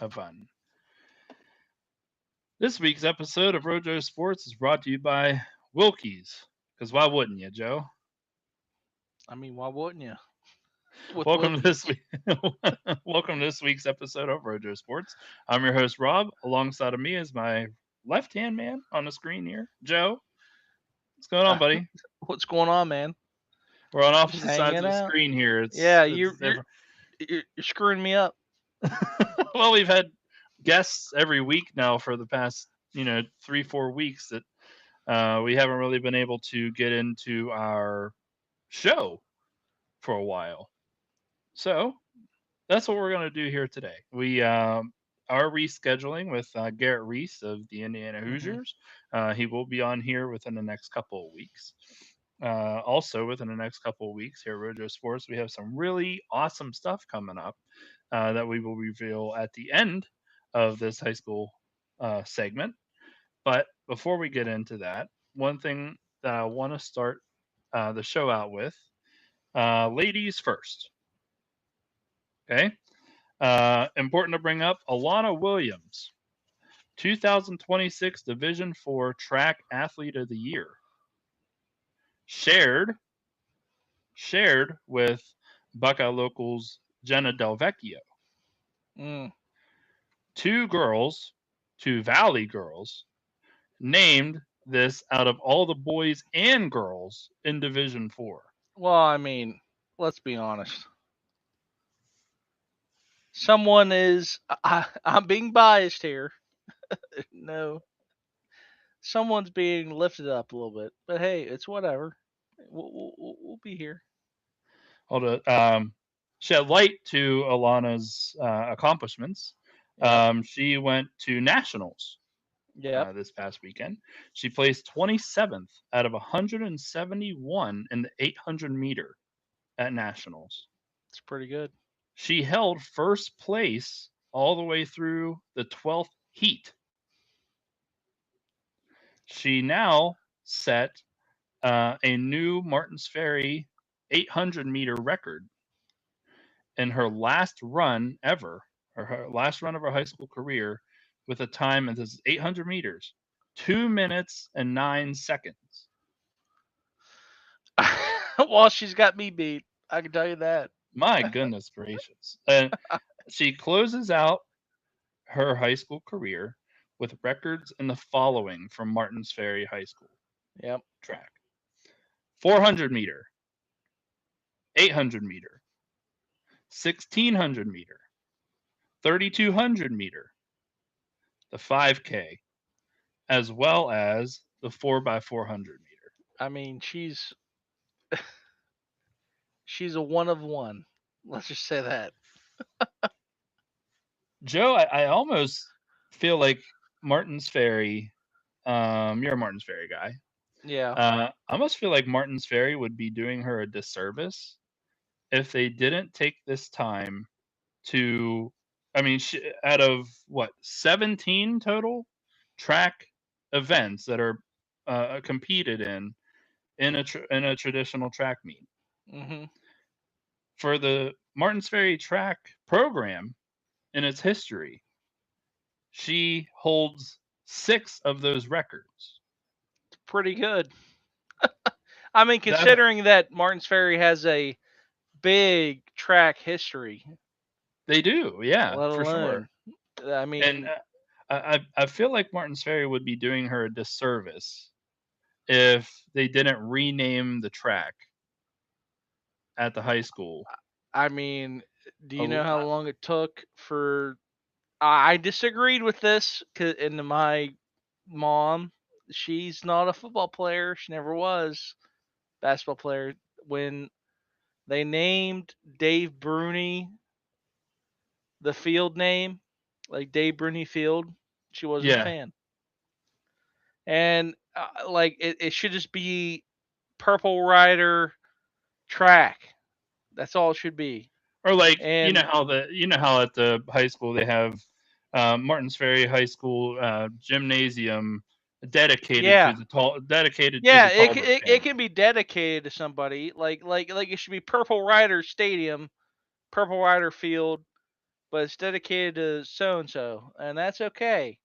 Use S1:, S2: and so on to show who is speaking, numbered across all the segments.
S1: have fun. This week's episode of Ro-JoSports is brought to you by Wilkie's. Because why wouldn't you, Joe?
S2: I mean, why wouldn't you? With
S1: Welcome to this
S2: Wilkie's.
S1: week. Welcome to this week's episode of Ro-JoSports. I'm your host Rob. Alongside of me is my left-hand man on the screen here, Joe. What's going on, buddy?
S2: What's going on, man?
S1: We're on
S2: Just
S1: opposite sides
S2: hanging
S1: of the
S2: out.
S1: screen here.
S2: Yeah,
S1: It's different.
S2: you're screwing me up.
S1: Well, we've had guests every week now for the past 3-4 weeks that we haven't really been able to get into our show for a while. So that's what we're going to do here today. We are rescheduling with Garrett Reese of the Indiana
S2: hmm
S1: Hoosiers. He will be on here within the next couple of weeks. Also, within the next couple of weeks here at Rojo Sports, we have some really awesome stuff coming up that we will reveal at the end of this high school segment. But before we get into that, one thing that I want to start the show out with, ladies first. Okay. Important to bring up Alana Williams, 2026 Division IV Track Athlete of the Year, shared with Buckeye locals Jenna Del Vecchio.
S2: Mm.
S1: Two girls, two Valley girls, named this out of all the boys and girls in Division IV.
S2: Well, I mean, let's be honest. Someone is. I'm being biased here. No, someone's being lifted up a little bit, but hey, it's whatever. We'll be here.
S1: Hold it. Shed light to Alana's accomplishments.
S2: Yep.
S1: She went to nationals
S2: Yep.
S1: this past weekend. She placed 27th out of 171 in the 800 meter at nationals.
S2: It's pretty good.
S1: She held first place all the way through the 12th heat. She now set a new Martins Ferry 800-meter record in her last run ever, or her last run of her high school career, with a time, and this is 800 meters, 2 minutes and 9 seconds.
S2: Well, she's got me beat. I can tell you that.
S1: My goodness gracious. And she closes out her high school career with records in the following from Martins Ferry High School
S2: Yep.
S1: track: 400 meter, 800 meter, 1600 meter, 3200 meter, the 5K, as well as the 4x400 meter.
S2: I mean, she's a one of one. Let's just say that.
S1: Joe, I almost feel like Martins Ferry, you're a Martins Ferry guy.
S2: Yeah.
S1: I almost feel like Martins Ferry would be doing her a disservice if they didn't take this time to, I mean, out of what, 17 total track events that are competed in a traditional track meet.
S2: hmm
S1: For the Martins Ferry track program in its history, she holds 6 of those records.
S2: Pretty good. I mean,
S1: That
S2: considering that Martins Ferry has a big track history,
S1: they do, yeah,
S2: let
S1: for sure.
S2: alone, I
S1: And
S2: mean,
S1: I feel like Martins Ferry would be doing her a disservice if they didn't rename the track at the high school.
S2: I mean, do
S1: A
S2: you know
S1: l-
S2: how long it took for? I disagreed with this, and my mom, she's not a football player. She never was basketball player. When they named Dave Bruni the field name, like Dave Bruni Field, she wasn't a
S1: yeah,
S2: fan. And like it should just be Purple Rider track. That's all it should be.
S1: or like
S2: And
S1: you know how at the high school they have Martins Ferry High School gymnasium
S2: yeah,
S1: dedicated to
S2: yeah,
S1: the Tallberg
S2: it can
S1: family.
S2: be dedicated to somebody. Like it should be Purple Rider Stadium, Purple Rider Field, but it's dedicated to so and so, and that's okay.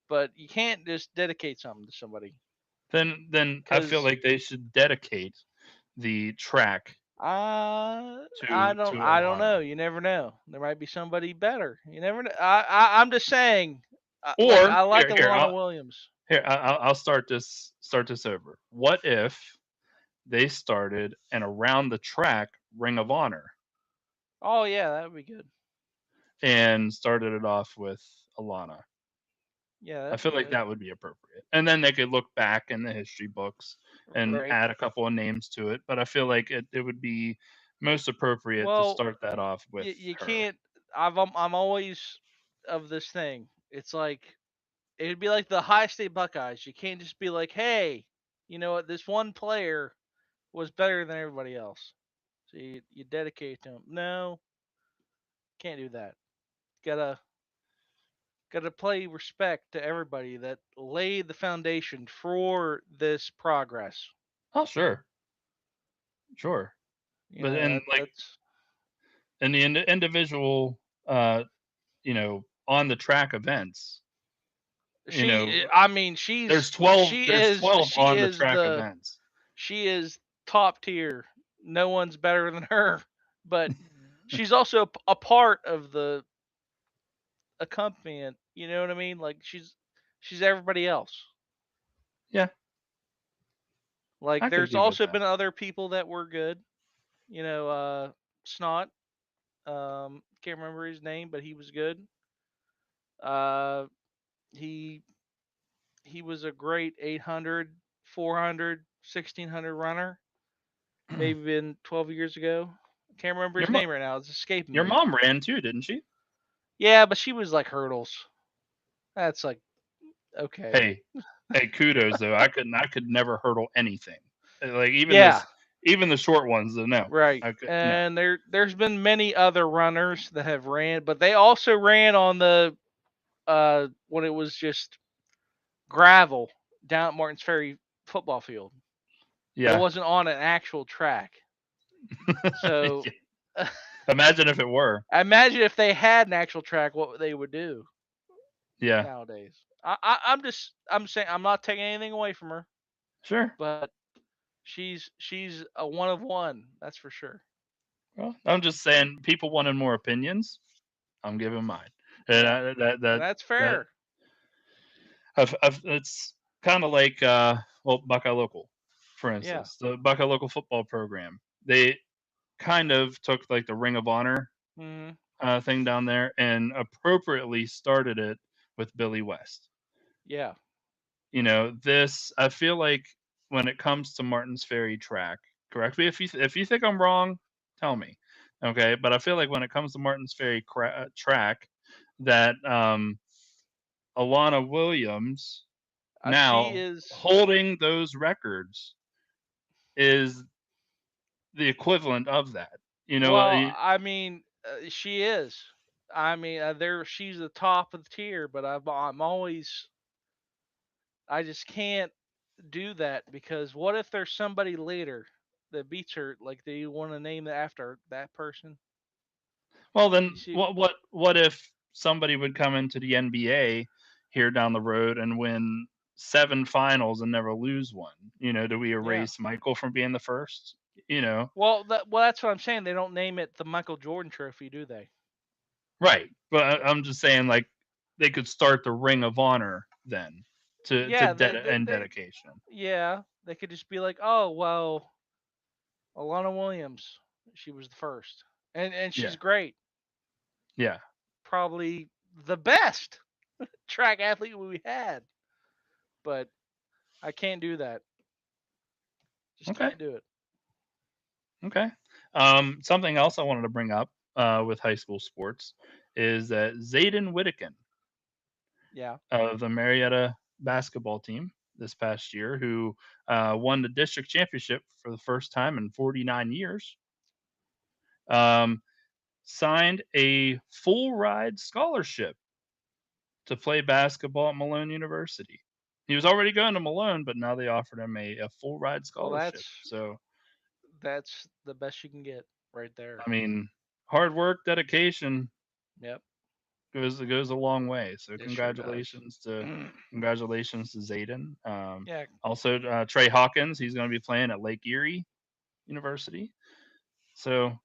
S2: But you can't just dedicate something to somebody
S1: Then I feel
S2: because
S1: like they should dedicate the track to
S2: I don't know.
S1: Alana.
S2: You never know. There might be somebody better. You never know. I'm just saying. Like
S1: Or
S2: I like
S1: here, here,
S2: Alana Williams.
S1: I'll start this over. What if they started an around the track Ring of Honor
S2: Oh yeah, that would be good.
S1: and started it off with Alana?
S2: Yeah,
S1: I
S2: that'd
S1: feel
S2: be
S1: like
S2: good.
S1: that would be appropriate. And then they could look back in the history books and
S2: Right.
S1: add a couple of names to it. But I feel like it would be most appropriate to
S2: Well,
S1: start that off with
S2: you
S1: her.
S2: can't. I'm always of this thing. It's like it'd be like the High State Buckeyes. You can't just be like, hey, you know what? This one player was better than everybody else, so you dedicate to him. No, can't do that. Gotta play respect to everybody that laid the foundation for this progress.
S1: Oh, sure, sure.
S2: You
S1: But
S2: know
S1: and
S2: that
S1: like
S2: that's
S1: in the individual, on the track events, you know,
S2: I mean she's
S1: there's 12
S2: she
S1: on the
S2: is
S1: track
S2: the
S1: events.
S2: she is top tier. No one's better than her, but she's also a part of the accompaniment. You know what I mean? Like she's everybody else.
S1: Yeah,
S2: Like
S1: I could
S2: there's
S1: be with
S2: also
S1: that.
S2: been other people that were good. Snot. Can't remember his name, but he was good. Uh, he he was a great 800, 400, 1600 runner. Maybe been 12 years ago. Can't remember
S1: Your
S2: his
S1: mo-
S2: name right now. It's escaping
S1: your
S2: me.
S1: mom ran too, didn't she?
S2: Yeah, but she was like hurdles. That's like okay.
S1: Hey, hey, kudos though. I could never hurdle anything. Like
S2: Yeah,
S1: even the short ones. No,
S2: right.
S1: I could no.
S2: And there's been many other runners that have ran, but they also ran on the when it was just gravel down at Martins Ferry football field. It
S1: Yeah.
S2: wasn't on an actual track. So
S1: Yeah. Imagine if it were.
S2: imagine if they had an actual track, what they would do
S1: Yeah.
S2: nowadays. I'm saying I'm not taking anything away from her,
S1: Sure.
S2: but she's a one of one. That's for sure.
S1: Well, I'm just saying, people wanted more opinions. I'm giving mine, and
S2: Yeah, and that's
S1: that
S2: fair.
S1: it's kind of like well, Buckeye Local, for
S2: Yeah.
S1: instance, the Buckeye Local football program. They kind of took like the Ring of Honor
S2: Hmm.
S1: thing down there and appropriately started it with Billy West.
S2: Yeah.
S1: This I feel like when it comes to Martin's Ferry track, correct me if you think I'm wrong, tell me, okay? But I feel like when it comes to Martin's Ferry track, that Alana Williams
S2: She
S1: now
S2: is.
S1: holding those records is the equivalent of that. You know,
S2: Well,
S1: uh,
S2: I mean, she is. I mean, there she's the top of the tier, but I'm always I just can't do that because what if there's somebody later that beats her? Like, do you want to name it after that person?
S1: well
S2: You
S1: then
S2: see?
S1: what if somebody would come into the NBA here down the road and win 7 finals and never lose one? Do we
S2: Yeah.
S1: erase Michael from being the first? You know,
S2: Well, that's what I'm saying. They don't name it the Michael Jordan Trophy, do they?
S1: right? But I'm just saying, like, they could start the Ring of Honor then to
S2: Yeah,
S1: and dedication.
S2: yeah, they could just be like, oh well, Alana Williams, she was the first, and
S1: Yeah,
S2: she's great,
S1: yeah.
S2: probably the best track athlete we had, but I can't do that. Just
S1: Okay,
S2: can't do it.
S1: okay. Something else I wanted to bring up with high school sports is that Zayden Whittaken
S2: Yeah.
S1: of the Marietta basketball team this past year, who won the district championship for the first time in 49 years, um, signed a full ride scholarship to play basketball at Malone University. He was already going to Malone, but now they offered him a full ride
S2: Well,
S1: scholarship. So,
S2: that's the best you can get right there.
S1: I mean, hard work, dedication,
S2: Yep.
S1: goes a long way. So
S2: It sure does.
S1: congratulations to Zayden.
S2: Yeah,
S1: Also Trey Hawkins, he's going to be playing at Lake Erie University. So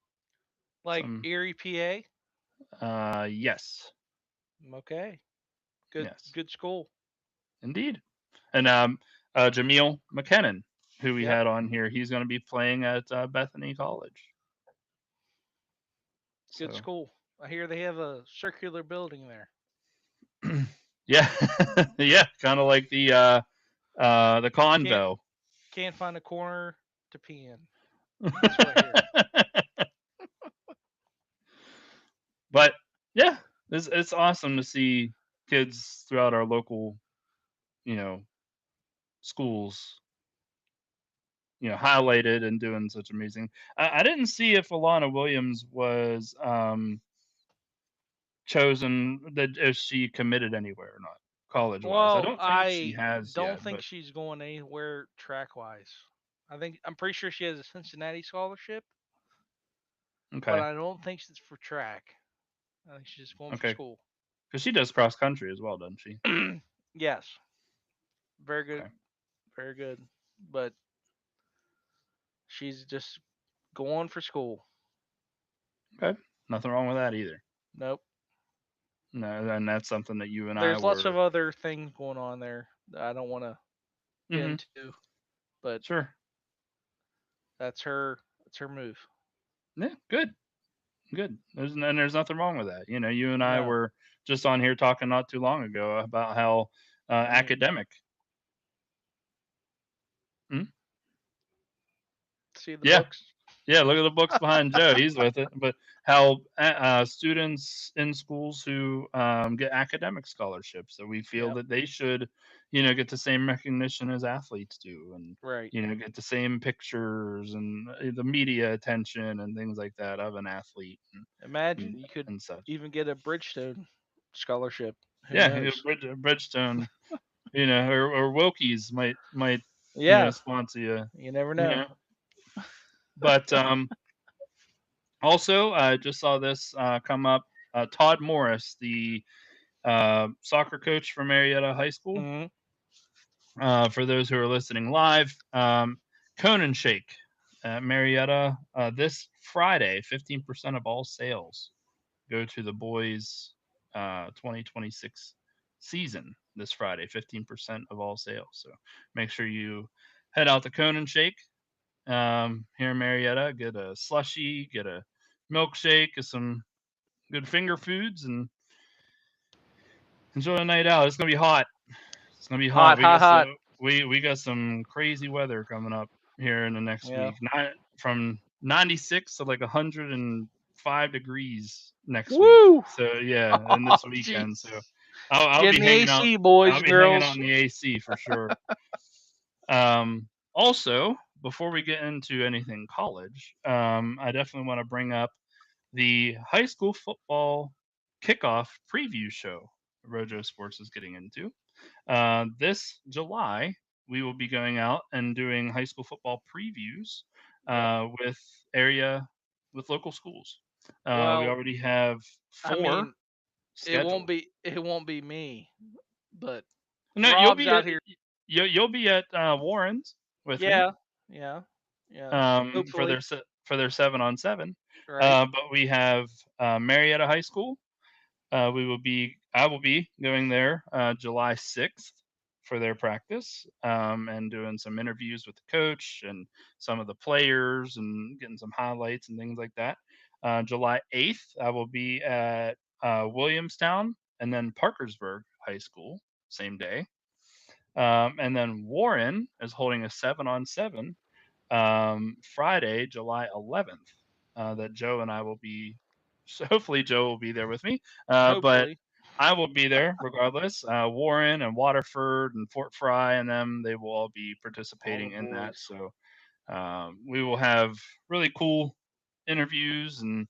S2: like
S1: some
S2: Erie, PA.
S1: yes,
S2: Okay, good
S1: yes,
S2: good school.
S1: indeed. And Jameel McKinnon, who we
S2: Yep,
S1: had on here, he's going to be playing at Bethany College.
S2: good
S1: So
S2: school. I hear they have a circular building there.
S1: yeah, yeah, kind of like the
S2: Can't
S1: Convo.
S2: can't find a corner to pee in. That's what I hear.
S1: But yeah, it's awesome to see kids throughout our local, you know, schools, highlighted and doing such amazing. I didn't see if Alana Williams was chosen that if she committed anywhere or not, college wise. I
S2: Well,
S1: don't think she
S2: I
S1: has
S2: don't
S1: yet,
S2: think
S1: but
S2: she's going anywhere track wise. I'm pretty sure she has a Cincinnati scholarship, but
S1: okay,
S2: I don't think it's for track. I think she's just going for
S1: okay,
S2: school.
S1: because she does cross country as well, doesn't she?
S2: Yes, very good,
S1: Okay,
S2: very good. But she's just going for school.
S1: okay, nothing wrong with that either.
S2: Nope.
S1: No, and that's something that you and I
S2: There's lots
S1: were.
S2: of other things going on there that I don't want to get
S1: Hmm.
S2: into, but
S1: Sure.
S2: that's her move.
S1: Yeah, good. Good. There's nothing wrong with that. You and I
S2: No,
S1: were just on here talking not too long ago about how
S2: I mean,
S1: academic. Hmm?
S2: see the
S1: Yeah,
S2: books.
S1: yeah. Look at the books behind Joe. He's with it. But how students in schools who get academic scholarships, that we feel
S2: Yep.
S1: that they should, get the same recognition as athletes do, and
S2: Right.
S1: get the same pictures and the media attention and things like that of an athlete
S2: Imagine
S1: and,
S2: you could
S1: and such.
S2: even get a Bridgestone scholarship. Who
S1: Yeah,
S2: knows?
S1: Bridgestone, or Wilkie's might
S2: Yeah,
S1: sponsor you.
S2: you never
S1: You
S2: know.
S1: know, but also I just saw this come up. Todd Morris, the soccer coach for Marietta High School.
S2: Hmm.
S1: For those who are listening live, Conan Shake at Marietta this Friday. 15% of all sales go to the boys' 2026 season this Friday. 15% of all sales. So make sure you head out to Conan Shake here in Marietta. Get a slushy, get a milkshake, get some good finger foods, and enjoy a night out. It's gonna be hot. It's gonna be hot.
S2: Hot, hot, hot.
S1: We got some crazy weather coming up here in the next
S2: Yeah.
S1: week. Not from 96 to like 105 degrees next week.
S2: Woo!
S1: So yeah, and
S2: Oh,
S1: this weekend.
S2: jeez.
S1: So I'll
S2: Get
S1: be
S2: in the
S1: hanging out.
S2: AC, boys
S1: I'll
S2: and
S1: be hanging out
S2: girls.
S1: in the AC for sure. Also, before we get into anything college, I definitely want to bring up the high school football kickoff preview show Rojo Sports is getting into. This July, we will be going out and doing high school football previews
S2: Yep.
S1: with area with local schools. We
S2: Well,
S1: already have
S2: I
S1: four
S2: mean, it won't
S1: scheduled.
S2: be it won't be me, but
S1: No,
S2: Rob's out here.
S1: you'll be at Warren's with me
S2: Yeah. Yeah. Yeah. Hopefully.
S1: for their 7-on-7.
S2: Right.
S1: But we have Marietta High School. I will be going there July 6th for their practice and doing some interviews with the coach and some of the players and getting some highlights and things like that. July 8th, I will be at Williamstown and then Parkersburg High School, same day. And then Warren is holding a 7-on-7 Friday, July 11th, that Joe and I will be. So hopefully, Joe will be there with me. But
S2: Hopefully.
S1: I will be there regardless. Warren and Waterford and Fort Fry and them, they will all be
S2: All
S1: participating
S2: the
S1: in that.
S2: boys.
S1: So we will have really cool interviews and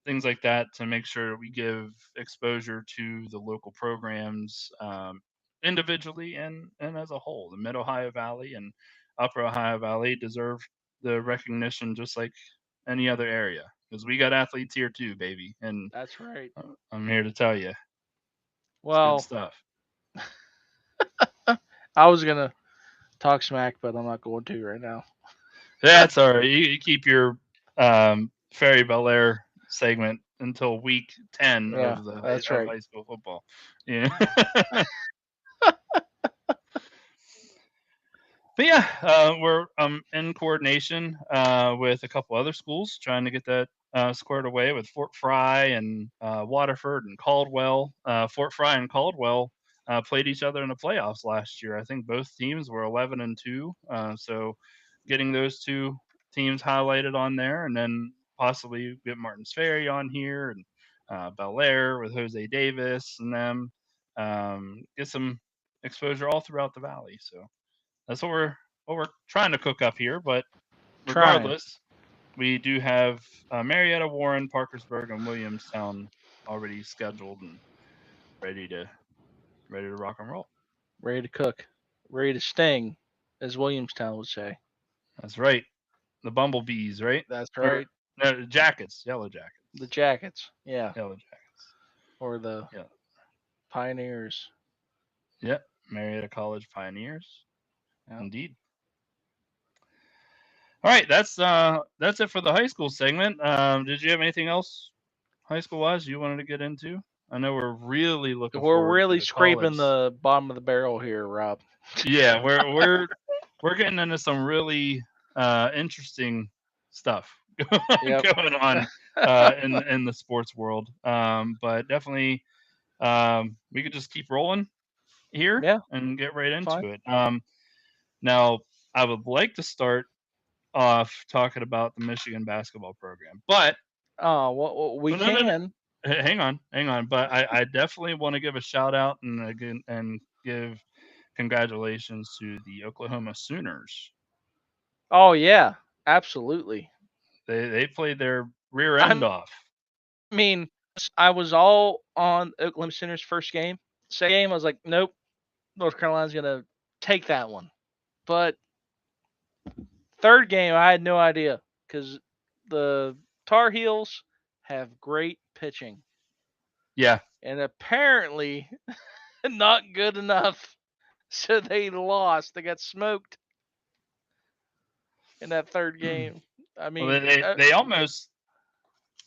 S1: things like that to make sure we give exposure to the local programs individually and as a whole. The Mid Ohio Valley and Upper Ohio Valley deserve the recognition just like any other area. because we got athletes here too, baby. And
S2: That's right.
S1: I'm here to tell you, it's good
S2: Well,
S1: stuff.
S2: I was gonna talk smack, but I'm not going to right now.
S1: That's all right. You keep your Ferry Bel Air segment until week 10
S2: Yeah,
S1: of the
S2: that's
S1: of
S2: right.
S1: high school football. Yeah. But yeah, we're in coordination with a couple other schools trying to get that squared away with Fort Fry and Waterford and Caldwell. Fort Fry and Caldwell played each other in the playoffs last year. I think both teams were 11-2. So getting those two teams highlighted on there, and then possibly get Martins Ferry on here and Bel Air with Jose Davis and them. Get some exposure all throughout the valley. So that's what we're trying to cook up here. But
S2: Trying.
S1: regardless, we do have Marietta, Warren, Parkersburg, and Williamstown already scheduled and ready to ready to rock and roll.
S2: Ready to cook. Ready to sting, as Williamstown would say.
S1: That's right. The bumblebees, right?
S2: That's
S1: Or
S2: right.
S1: no, jackets, yellow jackets,
S2: The Jackets. Yeah.
S1: yellow jackets.
S2: Or the
S1: Yeah,
S2: Pioneers.
S1: yeah. Marietta College Pioneers,
S2: Yeah.
S1: indeed. All right, that's it for the high school segment. Did you have anything else high school wise you wanted to get into? I know we're really looking
S2: We're
S1: forward to
S2: really
S1: the
S2: scraping
S1: college.
S2: the bottom of the barrel here, Rob.
S1: Yeah, we're getting into some really interesting stuff
S2: Yep.
S1: going on in the sports world. But definitely we could just keep rolling here
S2: Yeah,
S1: and get right
S2: fine.
S1: into it. Now I would like to start off talking about the Michigan basketball program, but
S2: Oh, well, we
S1: no, no, no, no.
S2: can.
S1: Hang on. But I definitely want to give a shout out and again and give congratulations to the Oklahoma Sooners.
S2: Oh yeah, absolutely.
S1: They played their rear end
S2: I
S1: off.
S2: mean, I was all on Oklahoma Center's first game. Second game, I was like, nope, North Carolina's gonna take that one. But third game, I had no idea because the Tar Heels have great pitching,
S1: Yeah,
S2: and apparently not good enough. So they lost. They got smoked in that third game. I
S1: well
S2: mean,
S1: they almost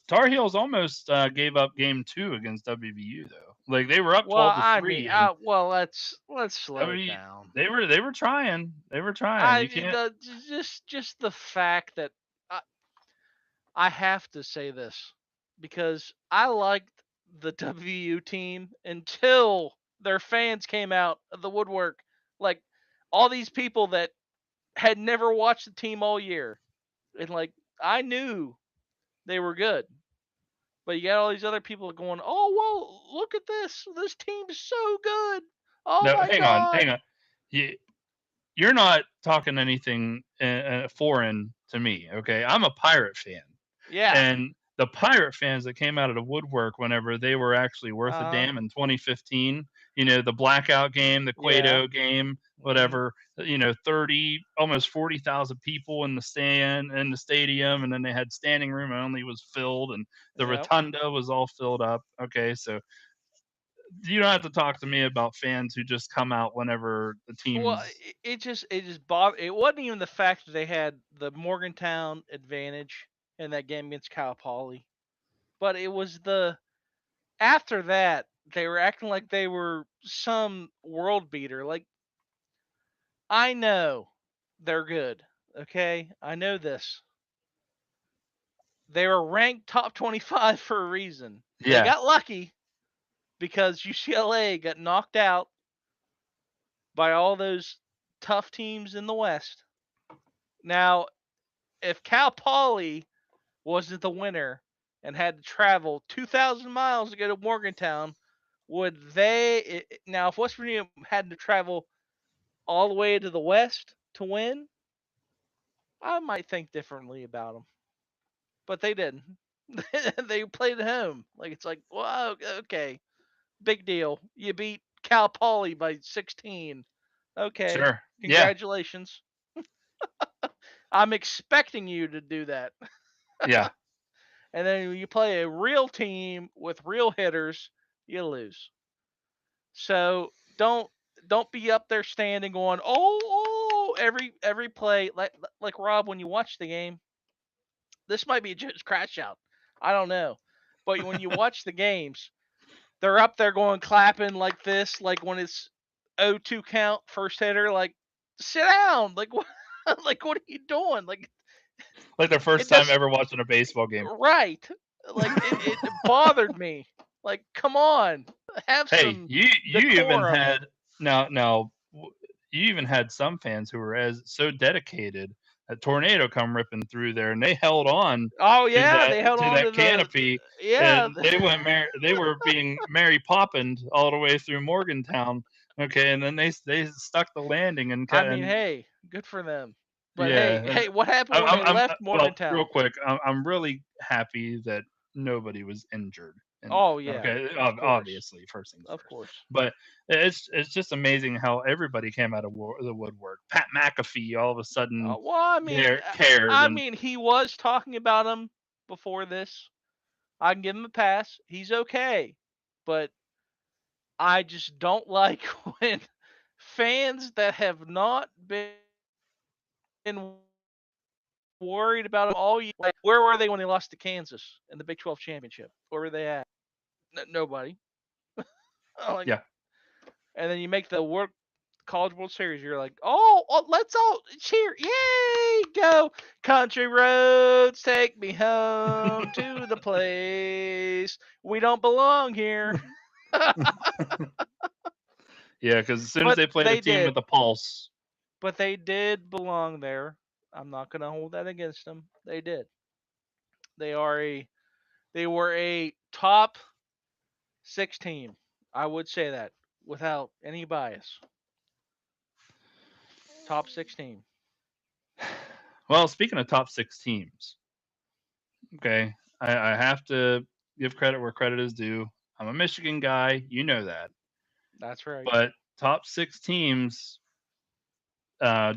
S1: Tar Heels almost gave up game two against WVU though. Like they were up
S2: well,
S1: 12 to
S2: I mean,
S1: 3 and
S2: well, let's slow it
S1: W
S2: down.
S1: they were trying. They were trying.
S2: I
S1: You can't.
S2: the just the fact that I, I have to say this because I liked the WU team until their fans came out of the woodwork, like all these people that had never watched the team all year, and like I knew they were good, but you got all these other people going, "Oh well, look at this! This team's so good! Oh
S1: No,
S2: my
S1: hang
S2: god!"
S1: on. You, you're not talking anything foreign to me, okay? I'm a Pirate fan,
S2: Yeah.
S1: and the Pirate fans that came out of the woodwork whenever they were actually worth a
S2: Uh.
S1: damn in 2015, the blackout game, the
S2: Yeah.
S1: Cueto game,
S2: Mhm.
S1: whatever, 30, almost 40,000 people in the stadium, and then they had standing room only was filled, and the
S2: Yep.
S1: rotunda was all filled up. Okay, so you don't have to talk to me about fans who just come out whenever the
S2: Well,
S1: team's.
S2: it just bothered. It wasn't even the fact that they had the Morgantown advantage in that game against Cal Poly, but it was the after that they were acting like they were some world beater. Like I know they're good. Okay, I know this. They were ranked top 25 for a reason. They
S1: Yeah,
S2: got lucky because UCLA got knocked out by all those tough teams in the West. Now, if Cal Poly wasn't the winner and had to travel 2,000 miles to go to Morgantown, would they now if West Virginia had to travel all the way to the West to win, I might think differently about them. But they didn't. They played at home. Like it's like, wow, okay, big deal. You beat Cal Poly by 16. Okay,
S1: sure. Yeah,
S2: congratulations. I'm expecting you to do that.
S1: yeah.
S2: And then when you play a real team with real hitters, you lose. So don't be up there standing going, every play like Rob when you watch the game. This might be just crash out. I don't know. But when you watch the games, they're up there going clapping like this, like when it's 0-2 count, first hitter, like sit down. Like what like what are you doing? Like
S1: Like their first
S2: it
S1: time
S2: does
S1: ever watching a baseball game.
S2: right. Like it bothered me. Like come on. Have
S1: Hey,
S2: some
S1: you even
S2: decorum.
S1: had you even had some fans who were as so dedicated. A tornado come ripping through there, and they held on
S2: Oh yeah, they held
S1: to
S2: on
S1: that
S2: to the
S1: canopy,
S2: yeah.
S1: and they were being Mary Poppined all the way through Morgantown. Okay, and then they stuck the landing
S2: I mean,
S1: and
S2: hey, good for them. But
S1: yeah, and
S2: hey, what happened when they
S1: I'm
S2: left
S1: well, real
S2: Morgantown?
S1: quick, I'm really happy that nobody was injured in
S2: Oh
S1: that.
S2: yeah,
S1: Okay,
S2: of course,
S1: obviously, first things
S2: of
S1: first,
S2: course.
S1: but it's just amazing how everybody came out of the woodwork. Pat McAfee all of a sudden
S2: Well, I mean,
S1: cared, and
S2: he was talking about him before this. I can give him a pass. He's okay, but I just don't like when fans that have not been worried about him all year. Like, where were they when they lost to Kansas in the Big 12 championship? Where were they at? Nobody. Like,
S1: yeah,
S2: and then you make the College World Series. You're like, let's all cheer, yay, go, country roads, take me home to the place we don't belong here.
S1: yeah, because as soon as
S2: But
S1: they played a
S2: they
S1: team with
S2: did.
S1: a pulse,
S2: But they did belong there. I'm not gonna hold that against them. They did. They are a they were a top six team. I would say that without any bias. Top six team.
S1: well, speaking of top six teams, okay, I have to give credit where credit is due. I'm a Michigan guy, you know that,
S2: That's right.
S1: but top six teams,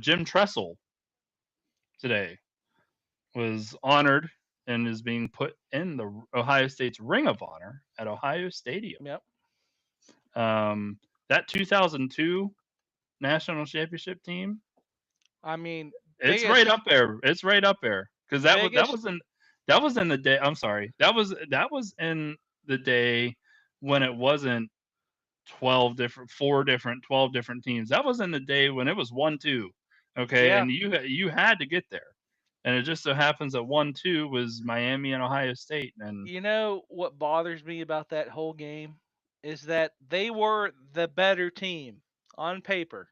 S1: Jim Tressel today was honored and is being put in the Ohio State's Ring of Honor at Ohio Stadium.
S2: Yep.
S1: That 2002 national championship team,
S2: I mean,
S1: it's right up there. It's right up there because
S2: biggest.
S1: that was in the day. I'm sorry, that was in the day when it wasn't 12 different teams. That was in the day when it was 1-2. Okay,
S2: Yeah.
S1: and you had to get there, and it just so happens that 1-2 was Miami and Ohio State, and
S2: You know what bothers me about that whole game is that they were the better team on paper,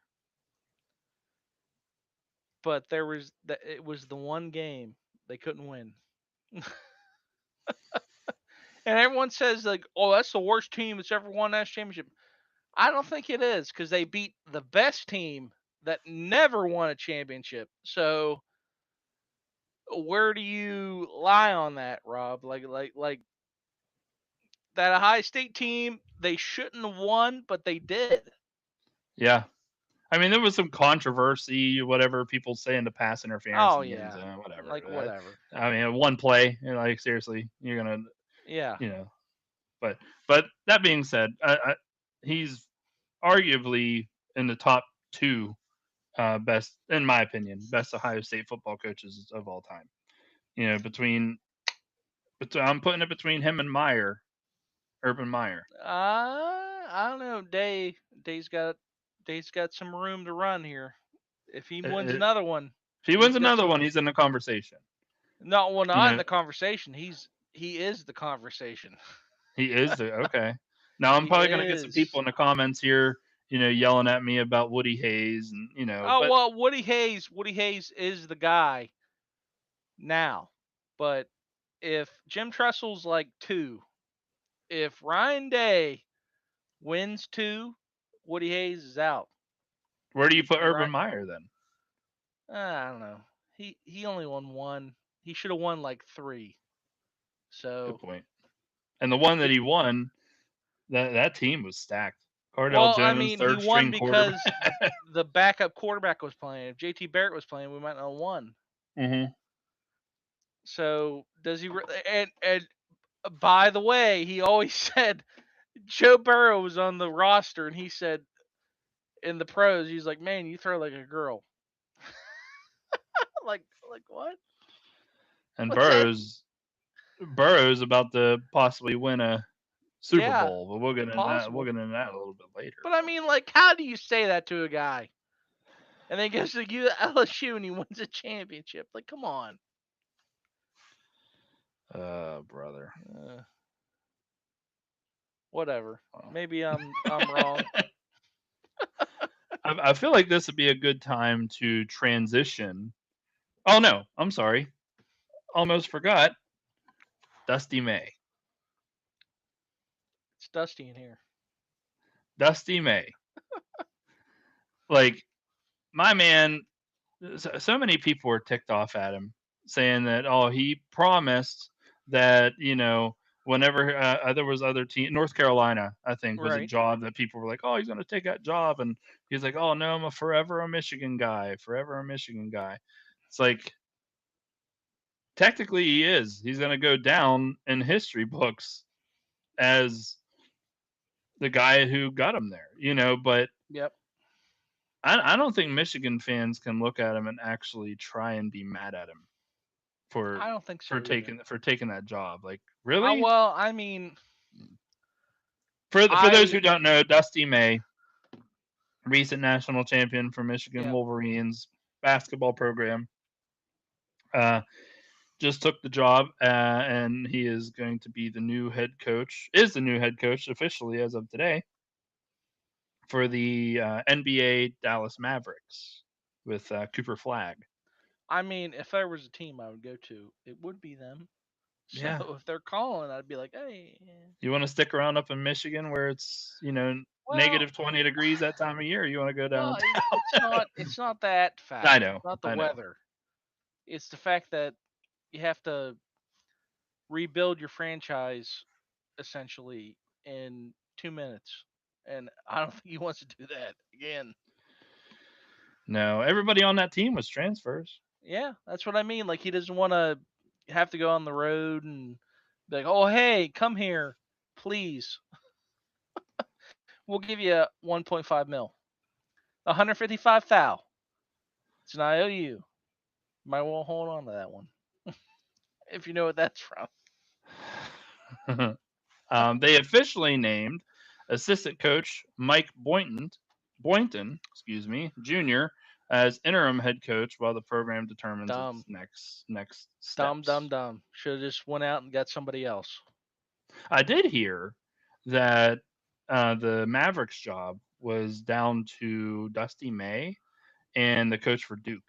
S2: but it was the one game they couldn't win. And everyone says like, "Oh, that's the worst team that's ever won that championship." I don't think it is because they beat the best team that never won a championship. So where do you lie on that, Rob? Like that Ohio State team, they shouldn't have won, but they did.
S1: yeah, I mean, there was some controversy, whatever people saying the pass interference
S2: Oh
S1: in games,
S2: yeah, like
S1: whatever.
S2: whatever.
S1: I mean, one play, like seriously, you're gonna,
S2: Yeah,
S1: you know. But that being said, he's arguably in the top two best, in my opinion, best Ohio State football coaches of all time. You know, but I'm putting it between him and Urban Meyer.
S2: I don't know. Day's got some room to run here. If he wins
S1: If
S2: another one,
S1: he wins
S2: he's got
S1: another
S2: some.
S1: one, he's in the conversation.
S2: No, well,
S1: You
S2: not in
S1: know,
S2: the conversation. He is the conversation.
S1: he is the okay. Now I'm
S2: He
S1: probably gonna get some people
S2: is.
S1: in the comments here, yelling at me about Woody Hayes, and
S2: Oh
S1: but
S2: well, Woody Hayes is the guy now. But if Jim Tressel's like two, if Ryan Day wins two, Woody Hayes is out.
S1: where do you put
S2: And
S1: Urban
S2: right,
S1: Meyer then?
S2: I don't know. He only won one. He should have won like three.
S1: Good
S2: So
S1: point. And the one that
S2: he
S1: he won, that team was stacked. Cardell
S2: well, I
S1: Jones,
S2: mean, he
S1: third
S2: won
S1: string quarterback.
S2: because the backup quarterback was playing. If JT Barrett was playing, we might not have won.
S1: hmm
S2: So does he? And by the way, he always said Joe Burrow was on the roster, and he said in the pros, he's like, "Man, you throw like a girl." Like what?
S1: And
S2: What's that?
S1: Burrow's about to possibly win a Super
S2: Yeah,
S1: Bowl, but we'll get into that. We'll
S2: possible.
S1: get into that a little bit later.
S2: But I mean, like, how do you say that to a guy and then goes to LSU and he wins a championship? Like, come on.
S1: Brother.
S2: Uh, Whatever.
S1: Well,
S2: Maybe I'm wrong.
S1: I feel like this would be a good time to transition. Oh no, I'm sorry. Almost forgot. Dusty May.
S2: It's dusty in here.
S1: Dusty May. Like my man, so many people were ticked off at him, saying that he promised that whenever there was other team, North Carolina, I think was a
S2: Right.
S1: job that people were like, he's going to take that job, and he's like, oh no, I'm forever a Michigan guy, forever a Michigan guy. It's like technically he is. He's going to go down in history books as the guy who got him there, but
S2: Yep.
S1: I don't think Michigan fans can look at him and actually try and be mad at him for
S2: I don't think so either.
S1: for taking that job. Like, really?
S2: Well, I mean,
S1: For those
S2: I
S1: who don't know, Dusty May, recent national champion for Michigan
S2: yeah.
S1: Wolverines basketball program, uh, just took the job, and he is going to be the new head coach. Is the new head coach officially as of today for the NBA Dallas Mavericks with Cooper Flag.
S2: I mean, if there was a team I would go to, it would be them. So
S1: Yeah.
S2: if they're calling, I'd be like, hey,
S1: You want to stick around up in Michigan where it's
S2: well,
S1: negative 20 degrees that time of year? You want to go
S2: well,
S1: down?
S2: it's not that
S1: I
S2: fact.
S1: know,
S2: It's not the
S1: I know.
S2: weather. It's the fact that you have to rebuild your franchise essentially in 2 minutes, and I don't think he wants to do that again.
S1: No, everybody on that team was transfers.
S2: Yeah, that's what I mean. Like he doesn't want to have to go on the road and be like, "Oh, hey, come here, please. We'll give you 1.5 mil, 155 thou. It's an IOU. Might want to hold on to that one if you know what that's from."
S1: They officially named assistant coach Mike Boynton, excuse me, Jr. as interim head coach while the program determines its
S2: Dumb,
S1: next
S2: dumb, dumb,
S1: steps.
S2: dumb. Should have just went out and got somebody else.
S1: I did hear that the Mavericks job was down to Dusty May and the coach for Duke.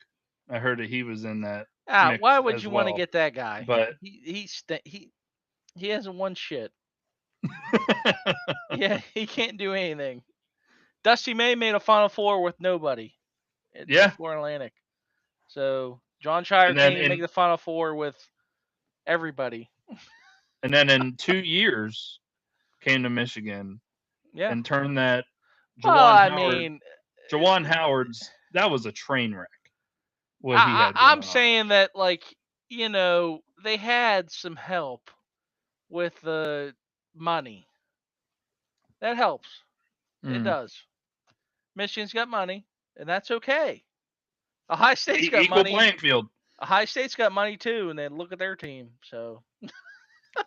S1: I heard that he was in that
S2: Why
S1: mix
S2: would
S1: as
S2: you want to
S1: well.
S2: get that guy?
S1: But
S2: He hasn't won shit. Yeah, he can't do anything. Dusty May made a Final Four with nobody at the
S1: yeah,
S2: Florida Atlantic. So John Shire
S1: and
S2: can't
S1: then
S2: even make
S1: in
S2: the Final Four with everybody.
S1: and then in 2 years came to Michigan
S2: Yeah.
S1: and turned that
S2: Well,
S1: Jawan
S2: I
S1: Howard
S2: mean,
S1: Jawan Howard's that was a train wreck what he
S2: I,
S1: had
S2: I I'm
S1: going on.
S2: saying that like they had some help with the money. That helps. It
S1: Mm.
S2: does. Michigan's got money, and that's okay. Ohio State's got
S1: Equal
S2: money.
S1: playing field.
S2: Ohio State's got money too, and then look at their team. So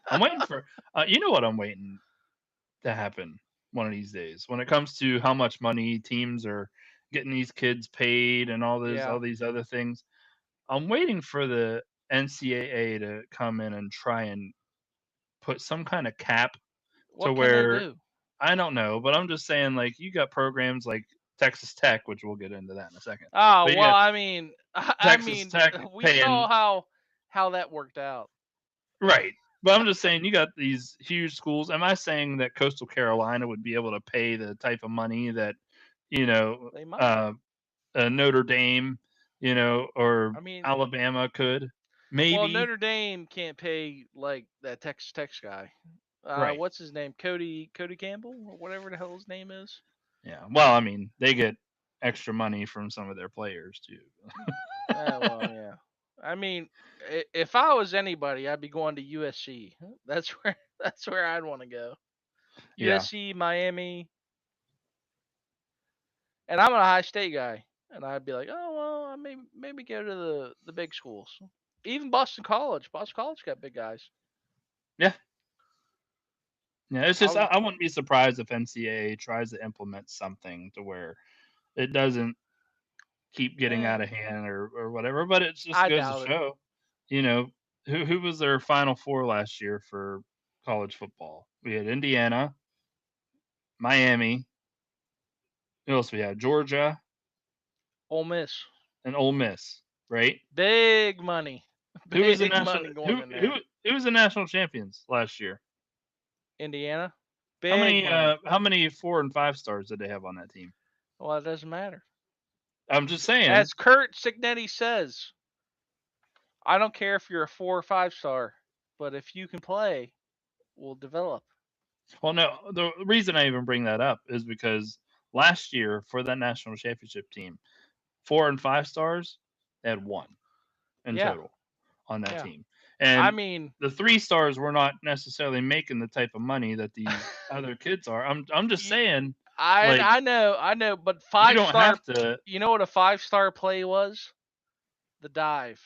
S1: I'm waiting for you know what I'm waiting to happen one of these days when it comes to how much money teams are getting these kids paid and
S2: yeah,
S1: all these other things. I'm waiting for the NCAA to come in and try and put some kind of cap to
S2: what can they
S1: where
S2: do?
S1: I don't know, but I'm just saying like you got programs like Texas Tech, which we'll get into that in a second.
S2: Oh
S1: But you
S2: well,
S1: got
S2: I mean, I
S1: Texas
S2: mean,
S1: Tech
S2: we saw
S1: paying
S2: how that worked out.
S1: right. But I'm just saying you got these huge schools. Am I saying that Coastal Carolina would be able to pay the type of money that, you know,
S2: They might.
S1: uh, Notre Dame, or
S2: I mean,
S1: Alabama could?
S2: well,
S1: Maybe.
S2: Notre Dame can't pay like that Texas Tech guy.
S1: Right.
S2: What's his name? Cody Campbell or whatever the hell his name is.
S1: Yeah. Well, I mean, they get extra money from some of their players too.
S2: Well, yeah. I mean, if I was anybody, I'd be going to USC. That's where I'd want to go.
S1: Yeah.
S2: USC, Miami, and I'm a high state guy, and I'd be like, oh well, I maybe go to the big schools. Even Boston College. Boston College got big guys.
S1: Yeah. Yeah. It's
S2: I
S1: just
S2: was,
S1: I wouldn't be surprised if NCAA tries to implement something to where it doesn't keep getting
S2: eh,
S1: out of hand or whatever. But it just
S2: I
S1: goes to
S2: doubt it.
S1: show, you know, who was their Final Four last year for college football? We had Indiana, Miami. Who else we had? Georgia
S2: Ole Miss,
S1: and Ole Miss, right?
S2: big money,
S1: Who was the
S2: big
S1: national
S2: money going in there.
S1: who was the national champions last year?
S2: Indiana, big money.
S1: How many 4 and 5 stars did they have on that team?
S2: Well, it doesn't matter.
S1: I'm just saying.
S2: As Kurt Signetti says, I don't care if you're a 4 or 5 star, but if you can play, we'll develop.
S1: Well, no, the reason I even bring that up is because last year for that national championship team, 4 and 5 stars, they had one in
S2: Yeah,
S1: total on that
S2: yeah.
S1: team,
S2: I
S1: and
S2: mean,
S1: the 3 stars were not necessarily making the type of money that these other kids are. I'm just
S2: you,
S1: saying,
S2: I
S1: like
S2: I know, but
S1: you
S2: five
S1: don't
S2: star.
S1: have to.
S2: You know what a 5 star play was? The dive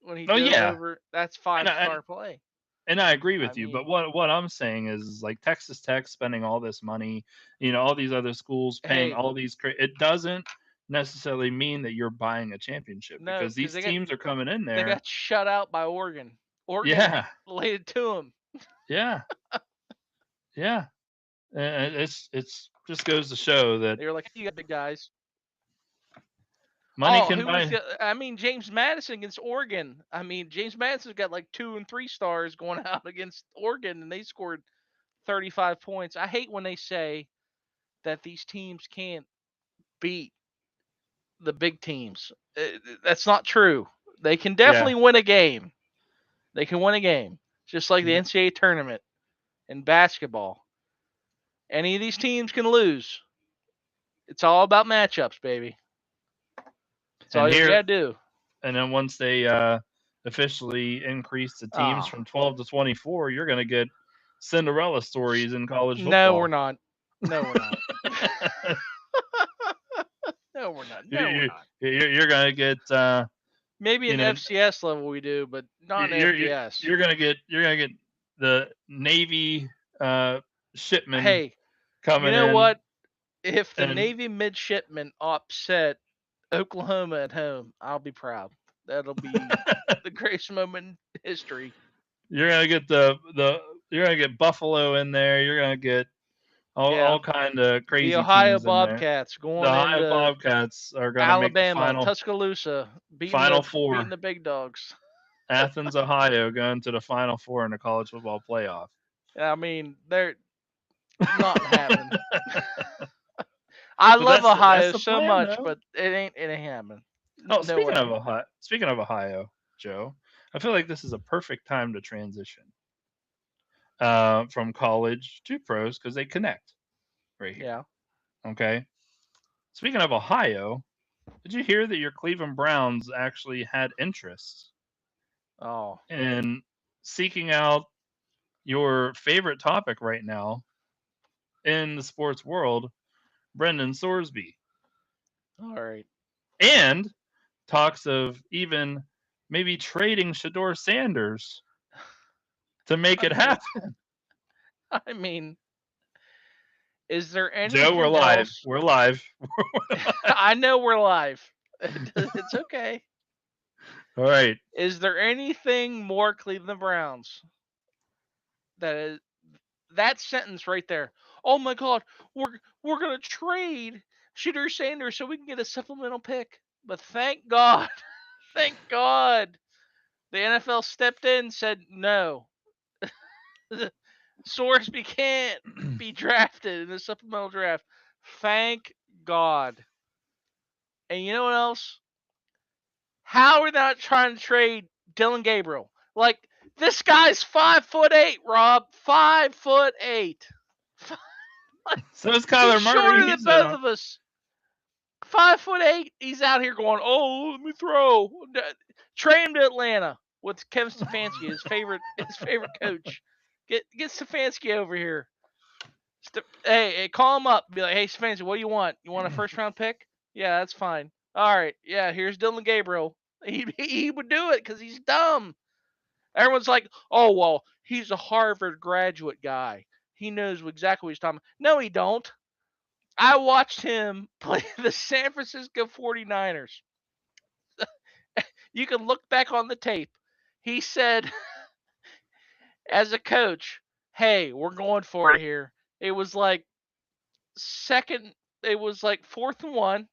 S2: when he
S1: Oh
S2: dove
S1: yeah,
S2: over. That's
S1: and
S2: five
S1: I,
S2: star play.
S1: and I agree
S2: I
S1: with you, but
S2: mean,
S1: what I'm saying is like Texas Tech spending all this money, all these other schools paying
S2: hey,
S1: all these it doesn't necessarily mean that you're buying a championship
S2: no,
S1: because
S2: because
S1: these teams are coming in
S2: they
S1: there.
S2: got shut out by Oregon. Oregon
S1: Yeah,
S2: laid it to them.
S1: yeah, yeah. It's just goes to show that
S2: They were like, hey, you got big guys.
S1: money
S2: Oh,
S1: can
S2: who was
S1: buy.
S2: the? I mean, James Madison against Oregon. I mean, James Madison's got like 2 and 3 stars going out against Oregon, and they scored 35 points. I hate when they say that these teams can't beat the big teams. That's not true. They can
S1: Yeah,
S2: definitely win a game. They can win a game, just like the NCAA tournament in basketball. Any of these teams can lose. It's all about matchups, baby. That's all
S1: and
S2: you
S1: here
S2: gotta do.
S1: and then once they officially increase the teams
S2: Oh,
S1: from 12 to 24, you're going to get Cinderella stories in college
S2: no, we're
S1: football.
S2: not. No, we're not. No, we're not. No, we're
S1: you,
S2: not.
S1: you're going to get
S2: Maybe
S1: you
S2: in
S1: know
S2: FCS level we do, but not in
S1: you're
S2: FBS.
S1: you're gonna get the Navy shipman
S2: Hey, you
S1: coming
S2: know
S1: in
S2: what? If the
S1: and
S2: Navy midshipmen upset Oklahoma at home, I'll be proud. That'll be the greatest moment in history.
S1: you're gonna get the you're gonna get Buffalo in there. You're gonna get
S2: Yeah.
S1: all kind of
S2: The
S1: crazy
S2: Ohio
S1: teams in there.
S2: Bobcats
S1: The
S2: going
S1: Ohio
S2: into
S1: Bobcats are gonna make the
S2: Alabama, Tuscaloosa,
S1: final
S2: beating
S1: four.
S2: the big dogs.
S1: Athens, Ohio, going to the final four in the college football playoff.
S2: I mean, they're not happening. I
S1: But
S2: love
S1: that's
S2: Ohio
S1: the
S2: so
S1: plan,
S2: much,
S1: though.
S2: but it ain't happening.
S1: Oh,
S2: No way.
S1: Speaking of Ohio, Joe, I feel like this is a perfect time to transition from college to pros because they connect right here.
S2: Yeah.
S1: Okay. Speaking of Ohio, did you hear that your Cleveland Browns actually had interest
S2: Oh,
S1: in seeking out your favorite topic right now in the sports world, Brendan Sorsby,
S2: all right.
S1: and talks of even maybe trading Shador Sanders to make
S2: I
S1: it
S2: mean,
S1: happen?
S2: I mean, is there
S1: Joe, we're
S2: anything
S1: live.
S2: else?
S1: We're live.
S2: I know we're live. It's okay.
S1: All right.
S2: Is there anything more Cleveland Browns that is that sentence right there? Oh my God, we're gonna trade Shooter Sanders so we can get a supplemental pick. But thank God, thank God, the NFL stepped in and said no. Sorsby can't be drafted in the supplemental draft. Thank God. And you know what else? How are they not trying to trade Dylan Gabriel? Like, this guy's 5'8", Rob. 5'8".
S1: So is
S2: He's
S1: Kyler Murray.
S2: shorter
S1: He's
S2: than
S1: been
S2: both
S1: on.
S2: of us. 5'8". He's out here going, "Oh, let me throw." Trade him to Atlanta with Kevin Stefanski, his favorite coach. Get Stefanski over here. Hey, call him up. Be like, "Hey, Stefanski, what do you want? You want a first round pick? Yeah, that's fine. All right, yeah, here's Dylan Gabriel. He would do it because he's dumb. Everyone's like, "Oh well, he's a Harvard graduate guy. He knows exactly what he's talking about." No, he don't. I watched him play the San Francisco 49ers. You can look back on the tape. He said, as a coach, "Hey, we're going for it here." It was like second, it was like 4th and 1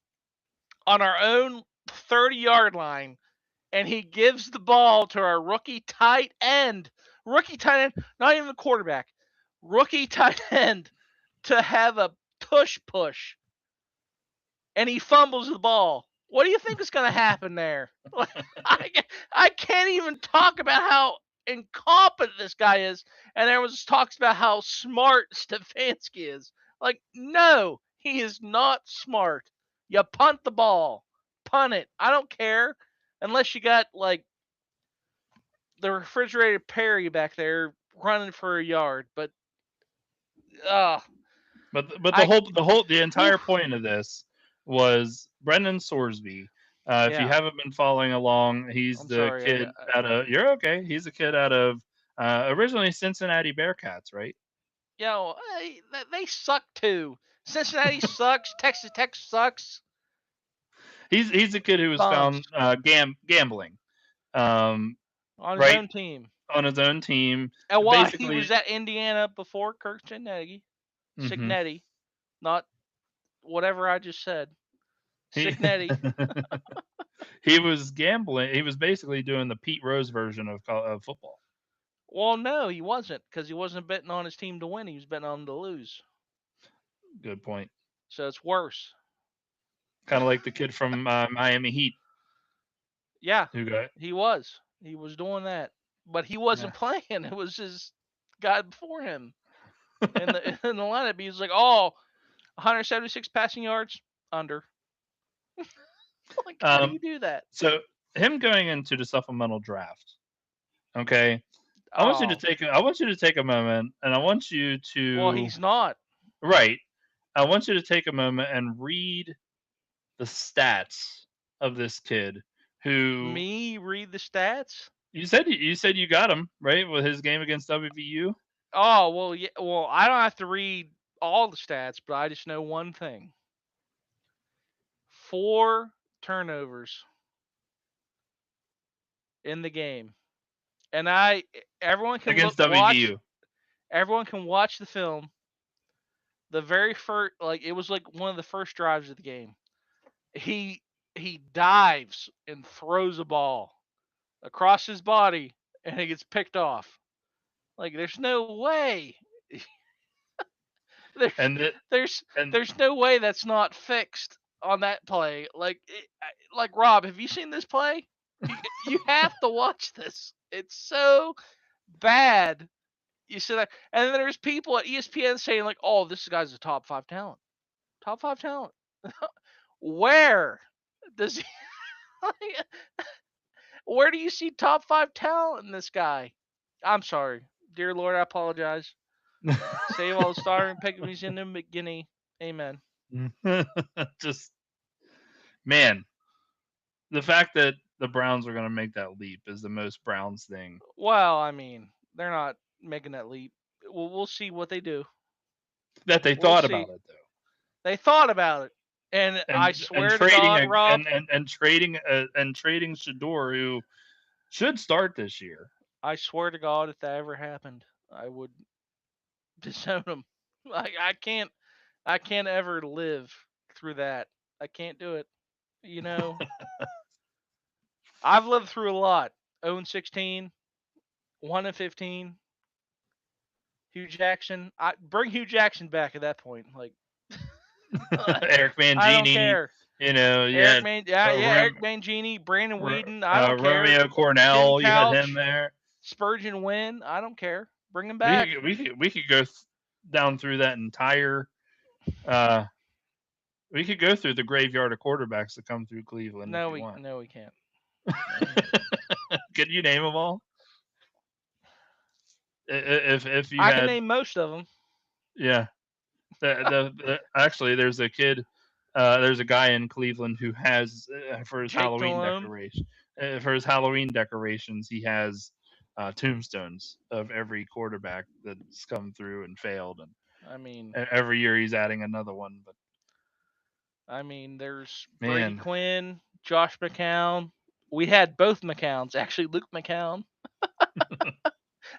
S2: on our own 30-yard line, and he gives the ball to our rookie tight end. Rookie tight end, not even the quarterback. Rookie tight end to have a push, and he fumbles the ball. What do you think is going to happen there? I, I can't even talk about how incompetent this guy is, and everyone just talks about how smart Stefanski is. Like, no, he is not smart. You punt the ball, punt it. I don't care unless you got like the refrigerated Perry back there running for a yard. But uh,
S1: But
S2: I
S1: the
S2: whew,
S1: entire point of this was Brendan Sorsby. If you
S2: yeah.
S1: haven't been following along, he's
S2: I'm
S1: the
S2: sorry.
S1: kid out of you're okay. He's a kid out of originally Cincinnati Bearcats, right?
S2: They suck too. Cincinnati sucks. Texas Tech sucks.
S1: He's a kid who was
S2: Bums
S1: found gambling, um,
S2: on his
S1: right
S2: own team.
S1: on his own team.
S2: And why he
S1: Basically,
S2: was at Indiana before Kirk Signetti.
S1: hmm
S2: Signetti, not whatever I just said.
S1: he
S2: Signetti.
S1: he was gambling. He was basically doing the Pete Rose version of football.
S2: Well, no, he wasn't because he wasn't betting on his team to win. He was betting on them to lose.
S1: Good point.
S2: So it's worse.
S1: Kind of like the kid from Miami Heat
S2: Yeah,
S1: who got
S2: he was. He was doing that, but he
S1: yeah.
S2: wasn't playing. It was his guy before him in the in the lineup. He was like, "Oh, 176 passing yards under." Like, how do
S1: Um,
S2: you do that?
S1: so him going into the supplemental draft. Okay,
S2: Oh,
S1: I want you to take a moment, and I want you
S2: well,
S1: to
S2: he's not.
S1: right. I want you to take a moment and read the stats of this kid who
S2: Me read the stats?
S1: you said you got him right with his game against WVU.
S2: Oh, well, yeah. Well, I don't have to read all the stats, but I just know one thing: 4 turnovers in the game, and everyone can
S1: Against
S2: watch.
S1: WVU.
S2: Everyone can watch the film. The very first, like it was like one of the first drives of the game. He he dives and throws a ball across his body, and it gets picked off. Like, there's no way. There's
S1: And it
S2: there's
S1: and
S2: there's no way that's not fixed on that play. Like Rob, have you seen this play? You have to watch this. It's so bad. You see that, and then there's people at ESPN saying like, "Oh, this guy's a top 5 talent. Top 5 talent." Where does he? Where do you see top 5 talent in this guy? I'm sorry, dear Lord, I apologize. Save all the starving pygmies in the beginning. Amen.
S1: just man, the fact that the Browns are going to make that leap is the most Browns thing
S2: Well, I mean, they're not making that leap. We'll see what they do.
S1: that they
S2: We'll
S1: thought about
S2: see.
S1: it though.
S2: They thought about it, and I
S1: And
S2: swear to
S1: trading
S2: God, Rob,
S1: and trading Shador who should start this year.
S2: I swear to God, if that ever happened, I would disown them. Like, I can't ever live through that. I can't do it. You know, I've lived through a lot. 0-16, 1-15. Hugh Jackson. I bring Hugh Jackson back at that point. Like,
S1: Eric
S2: I don't
S1: Mangini,
S2: care.
S1: you know, you
S2: Eric
S1: had
S2: Man, yeah, yeah,
S1: Ram,
S2: Eric Mangini, Brandon Whedon. I don't care.
S1: Romeo
S2: Jim
S1: Cornell, you had him
S2: Couch,
S1: there.
S2: Spurgeon Wynn. I don't care. Bring him back.
S1: We could go down through that entire uh, We could go through the graveyard of quarterbacks that come through Cleveland if
S2: No,
S1: you
S2: we
S1: want.
S2: no we can't. No, we can't.
S1: Could you name them all? If you
S2: I can
S1: had,
S2: name most of them.
S1: yeah. Actually, there's a kid, there's a guy in Cleveland who has for his
S2: Jake
S1: Halloween
S2: Delhomme.
S1: decoration, for his Halloween decorations, he has tombstones of every quarterback that's come through and failed, and
S2: I mean,
S1: every year he's adding another one. But
S2: there's Brady
S1: man,
S2: Quinn, Josh McCown. We had both McCowns, actually. Luke McCown.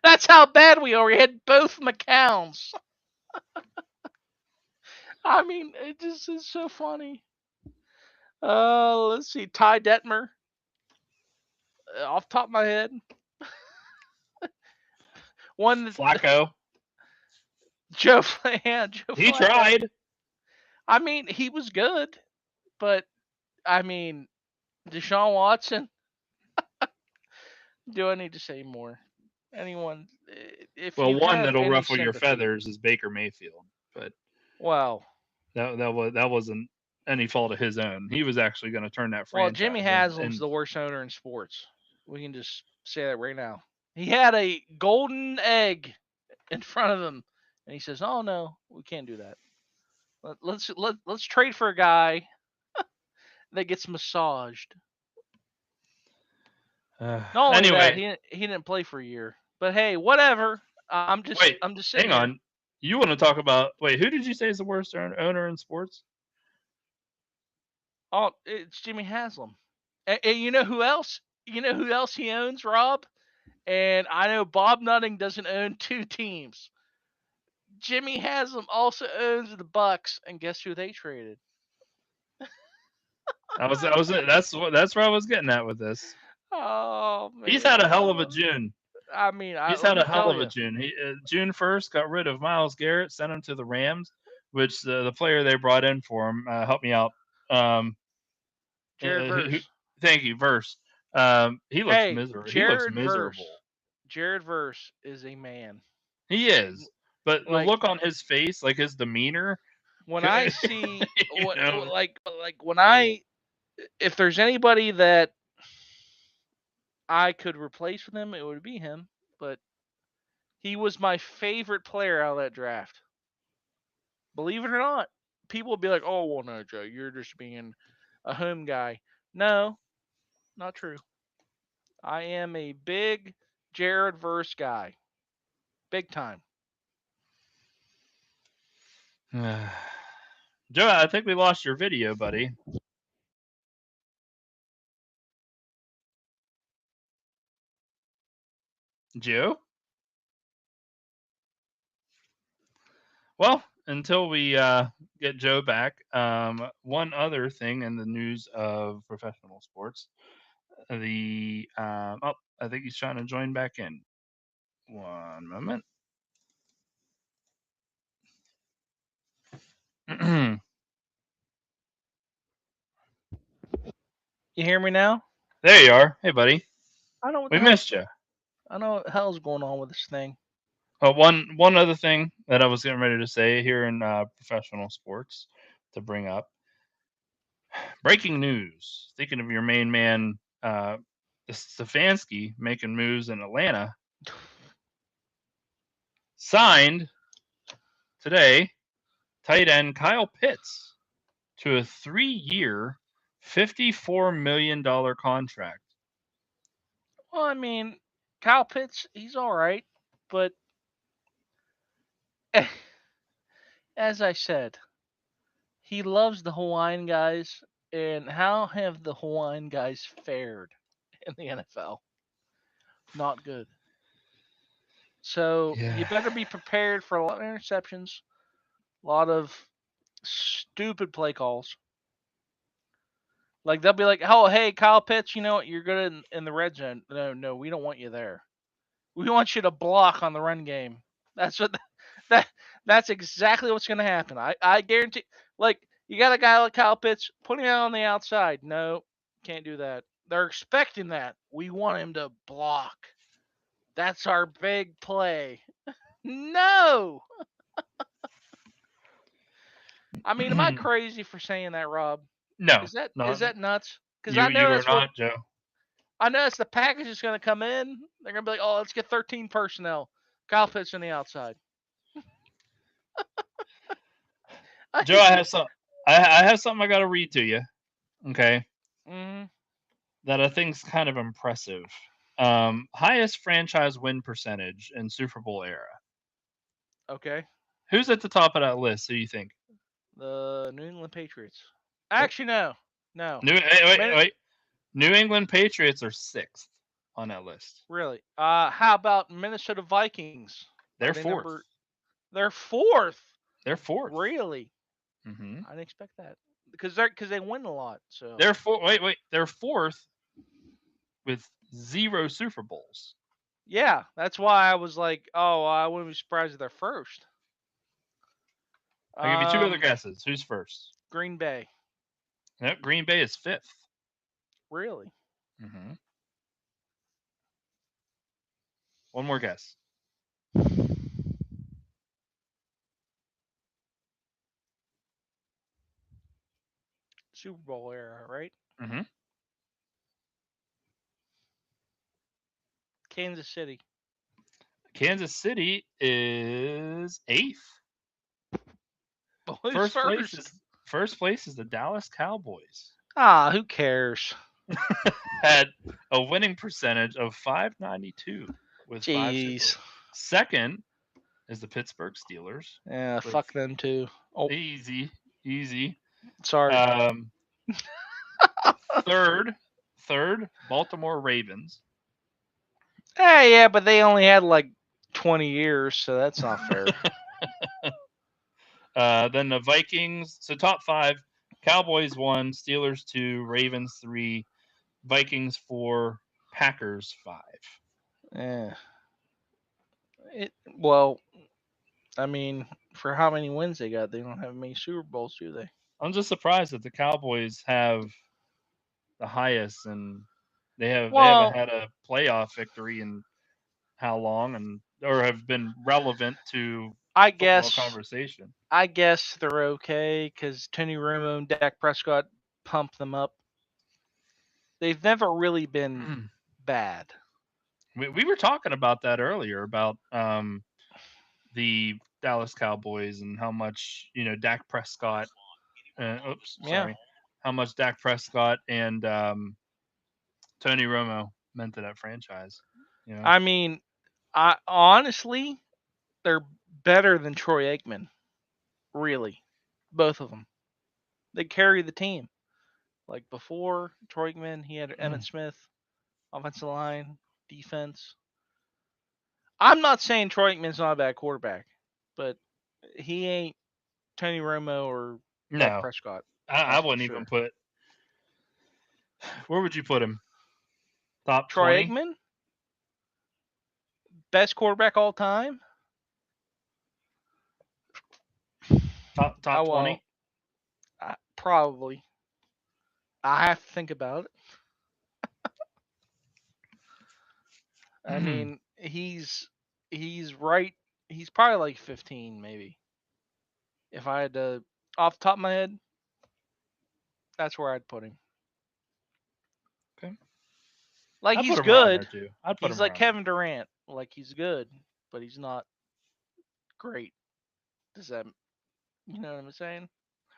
S2: That's how bad we are. We had both McCowns. It just is so funny. Let's see. Ty Detmer, off the top of my head. One that
S1: Flacco,
S2: Joe, yeah, Joe
S1: he
S2: Flacco.
S1: tried.
S2: He was good, but I mean, Deshaun Watson. Do I need to say more? Anyone, if
S1: Well,
S2: you
S1: one
S2: have
S1: that'll
S2: any
S1: ruffle your
S2: sympathy,
S1: feathers is Baker Mayfield, but
S2: well,
S1: that wasn't any fault of his own. He was actually going to turn that
S2: Jimmy
S1: franchise and
S2: Haslam's the worst owner in sports. We can just say that right now. He had a golden egg in front of him, and he says, "Oh no, we can't do that. Let's trade for a guy that gets massaged." Not only that,
S1: anyway,
S2: he didn't play for a year. But hey, whatever.
S1: wait,
S2: I'm just sitting
S1: hang
S2: here.
S1: on. You want to talk about? Wait, who did you say is the worst owner in sports?
S2: Oh, it's Jimmy Haslam. And you know who else? You know who else he owns, Rob? And I know Bob Nutting doesn't own two teams. Jimmy Haslam also owns the Bucks, and guess who they traded?
S1: That's where I was getting at with this.
S2: Oh
S1: He's had
S2: man.
S1: a hell of a June. He's
S2: Let
S1: had
S2: me
S1: a hell
S2: tell
S1: of a
S2: you,
S1: June. June 1st got rid of Miles Garrett, sent him to the Rams, which the player they brought in for him helped me out. Um,
S2: Jared
S1: who,
S2: Verse.
S1: thank you, Verse. He looks
S2: Hey,
S1: miserable. He looks
S2: Jared
S1: miserable.
S2: Verse. Jared Verse is a man.
S1: He is, but the
S2: Like
S1: look on his face, like his demeanor,
S2: when I
S1: you
S2: see what
S1: know,
S2: like when I if there's anybody that I could replace with him, it would be him. But he was my favorite player out of that draft. Believe it or not, people will be like, "Oh, well, no, Joe, you're just being a home guy." No, not true. I am a big Jared Verse guy, big time.
S1: Joe, I think we lost your video, buddy. Joe? Well, until we get Joe back, one other thing in the news of professional sports, I think he's trying to join back in. One moment. There
S2: You hear me now?
S1: you are. Hey, buddy.
S2: I know what
S1: We
S2: the hell.
S1: missed you.
S2: I know what the hell's going on with this thing.
S1: One other thing that I was getting ready to say here in professional sports to bring up. Breaking news. Thinking of your main man, Stefanski, making moves in Atlanta. Signed today tight end Kyle Pitts to a 3-year, $54 million contract.
S2: Well, Kyle Pitts, he's all right, but as I said, he loves the Hawaiian guys. And how have the Hawaiian guys fared in the NFL? Not good. So you
S1: Yeah.
S2: better be prepared for a lot of interceptions, a lot of stupid play calls. Like they'll be like, "Oh, hey, Kyle Pitts, you know what? You're good in the red zone." No, no, we don't want you there. We want you to block on the run game. That's what that that's exactly what's going to happen. I guarantee. Like you got a guy like Kyle Pitts, put him out on the outside. No, can't do that. They're expecting that. We want him to block. That's our big play. No. I mean, am I crazy for saying that, Rob?
S1: No,
S2: Is
S1: not
S2: that nuts? Because
S1: you are not, Joe.
S2: I know that's the package is going to come in. They're going to be like, oh, let's get 13 personnel. Kyle Pitts on the outside. I
S1: Joe, I have some. I have something I got to read to you. Okay,
S2: mm,
S1: that I think's kind of impressive. Highest franchise win percentage in Super Bowl era.
S2: okay.
S1: Who's at the top of that list? Who do you think?
S2: The New England Patriots.
S1: Nope.
S2: Actually, no. No.
S1: Wait,
S2: Min-
S1: wait. New England Patriots are sixth on that list.
S2: really. How about Minnesota Vikings? Are
S1: They're
S2: they
S1: fourth.
S2: number? They're fourth.
S1: They're fourth.
S2: Really?
S1: Mm-hmm.
S2: I didn't expect that because they win a lot. So
S1: They're four. Wait. They're fourth with 0 Super Bowls.
S2: yeah, that's why I was like, oh, I wouldn't be surprised if they're first.
S1: I'll give you two other
S2: Um,
S1: guesses. Who's first?
S2: Green Bay.
S1: Nope. Green Bay is fifth.
S2: Really?
S1: Mm-hmm. One more guess.
S2: Super Bowl era, right?
S1: Mm-hmm.
S2: Kansas City.
S1: Kansas City is eighth.
S2: Who's first?
S1: First place is the Dallas Cowboys.
S2: Ah, who cares?
S1: Had a winning percentage of 592 with 5 Super
S2: Jeez.
S1: Bowls. Second is the Pittsburgh Steelers
S2: Yeah,
S1: with
S2: fuck them too. Oh,
S1: easy.
S2: sorry.
S1: Um, third, Baltimore Ravens.
S2: Hey, yeah, but they only had like 20 years, so that's not fair.
S1: Then the Vikings. So top five: Cowboys 1, Steelers 2, Ravens 3, Vikings 4, Packers 5.
S2: Yeah. Well, I mean, for how many wins they got, they don't have many Super Bowls, do they?
S1: I'm just surprised that the Cowboys have the highest, and they haven't
S2: Well,
S1: had a playoff victory in how long, and or have been relevant to
S2: I
S1: football
S2: guess
S1: conversation.
S2: I guess they're okay because Tony Romo and Dak Prescott pump them up. They've never really been bad.
S1: We were talking about that earlier about the Dallas Cowboys and how much Dak Prescott. Oops,
S2: Yeah.
S1: sorry. How much Dak Prescott and Tony Romo meant to that franchise. You know.
S2: I mean, I honestly, they're better than Troy Aikman. Really, both of them. They carry the team. Like before Troy Aikman, he had Emmett Smith, offensive line, defense. I'm not saying Troy Aikman's not a bad quarterback, but he ain't Tony Romo or Dak
S1: No,
S2: Prescott.
S1: I
S2: That's for
S1: wouldn't even
S2: sure.
S1: put. Where would you put him? Top
S2: Troy
S1: 20?
S2: Aikman, best quarterback all time.
S1: Top
S2: Oh well,
S1: 20?
S2: probably. I have to think about it. I mean, he's right. He's probably like 15, maybe. If I had to, off the top of my head, that's where I'd put him.
S1: Okay.
S2: Like
S1: I'd put
S2: he's
S1: him around there
S2: good.
S1: too. I'd put
S2: He's
S1: him
S2: like
S1: around there.
S2: Kevin Durant. Like he's good, but he's not great. Does that, you know what I'm saying?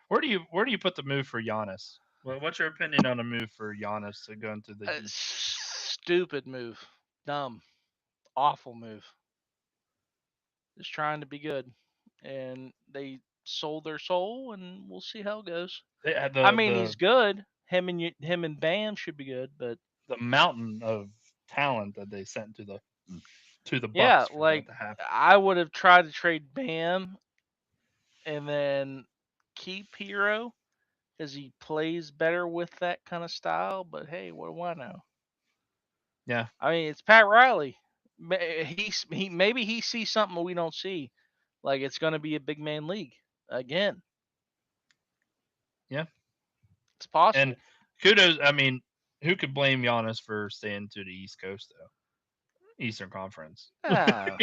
S1: Where do you put the move for Giannis? Well, what's your opinion on a move for Giannis to go into the Heat?
S2: Stupid move. Dumb. Awful move. Just trying to be good. And they sold their soul, and we'll see how it goes.
S1: They had
S2: I mean, he's good. Him and Bam should be good, but
S1: the mountain of talent that they sent to the
S2: yeah,
S1: Bucks for that
S2: like
S1: to happen.
S2: I would have tried to trade Bam and then keep Hero because he plays better with that kind of style. But hey, what do I know?
S1: Yeah,
S2: I mean, it's Pat Riley. He maybe he sees something we don't see, like it's going to be a big man league again.
S1: yeah.
S2: It's
S1: And
S2: possible.
S1: kudos. I mean, who could blame Giannis for staying to the East Coast though? Eastern Conference.
S2: Ah,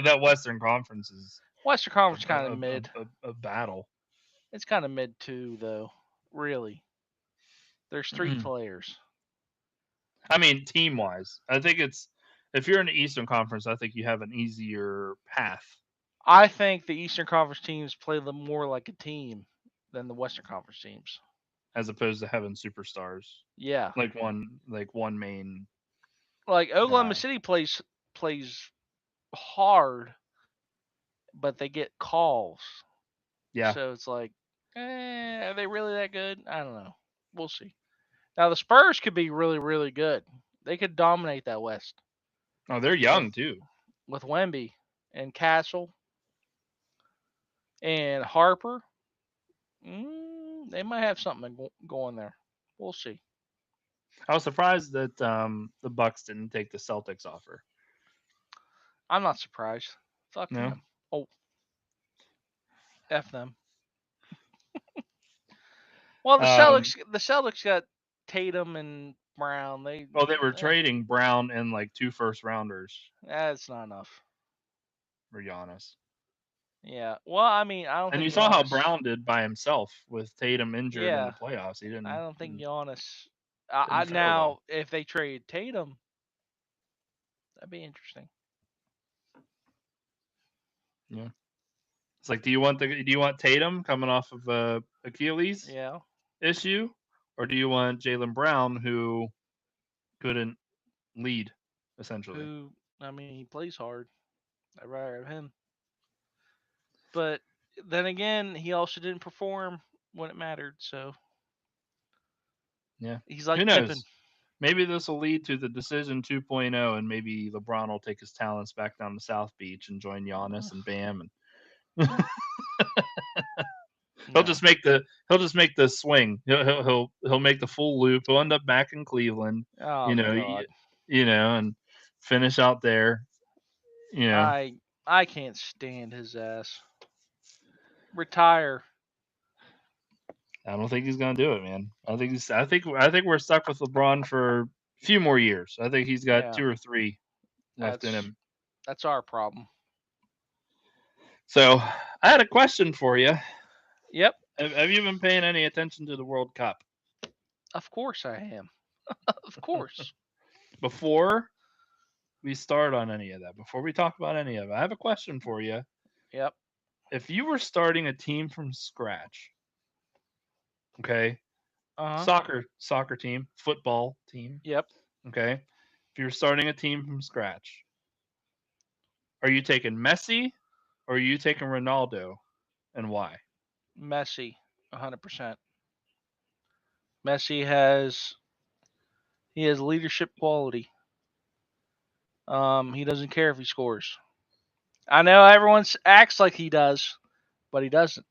S1: That Western Conference is
S2: Western Conference kind of mid.
S1: a battle.
S2: It's kind of mid two though. Really, there's three players.
S1: I mean, team wise, I think it's if you're in the Eastern Conference, I think you have an easier path
S2: I think the Eastern Conference teams play them more like a team than the Western Conference teams.
S1: as opposed to having superstars
S2: Yeah,
S1: like one main
S2: like Oklahoma
S1: guy.
S2: City plays hard, but they get calls.
S1: Yeah.
S2: So it's like, are they really that good? I don't know. We'll see. Now the Spurs could be really, really good. They could dominate that West
S1: Oh, they're
S2: with
S1: young too.
S2: Wemby and Castle and Harper. They might have something going there. We'll see.
S1: I was surprised that the Bucks didn't take the Celtics offer.
S2: I'm not surprised. Fuck
S1: No.
S2: them. Oh, f them. Well,
S1: Um,
S2: The Celtics got Tatum and Brown.
S1: well, they were trading Brown and like two first rounders
S2: That's not enough.
S1: for Giannis.
S2: Yeah. Well, I mean, I don't
S1: And
S2: think
S1: you saw how
S2: Giannis.
S1: Brown did by himself with Tatum injured in the
S2: Yeah,
S1: playoffs. He
S2: I don't think
S1: didn't
S2: Giannis.
S1: didn't fare
S2: Now,
S1: well.
S2: if they trade Tatum, that'd be interesting.
S1: Yeah. It's like, do you want Tatum coming off of a Achilles
S2: Yeah.
S1: issue, or do you want Jalen Brown who couldn't lead essentially?
S2: Who? I mean, he plays hard. I'd rather have him. But then again, he also didn't perform when it mattered. So
S1: Yeah.
S2: he's
S1: Who
S2: like Pippen.
S1: knows? Maybe this will lead to the decision 2.0, and maybe LeBron will take his talents back down to South Beach and join Giannis and Bam, and he'll
S2: No.
S1: just make the swing. He'll make the full loop. He'll end up back in Cleveland,
S2: Oh
S1: you know,
S2: God.
S1: and finish out there. You know,
S2: I can't stand his ass. Retire.
S1: I don't think he's gonna do it, man. I think we're stuck with LeBron for a few more years. I think he's got
S2: Yeah.
S1: two or three left in
S2: That's
S1: him.
S2: that's our problem.
S1: So I had a question for you.
S2: Yep.
S1: Have you been paying any attention to the World Cup?
S2: Of course I am. Of course.
S1: Before we start on any of that, before we talk about any of it, I have a question for you.
S2: Yep.
S1: If you were starting a team from scratch, okay,
S2: Uh huh.
S1: soccer team, football team,
S2: Yep.
S1: okay, if you're starting a team from scratch, are you taking Messi or are you taking Ronaldo, and why?
S2: Messi. 100%. Messi has he has leadership quality. He doesn't care if he scores. I know everyone acts like he does, but he doesn't.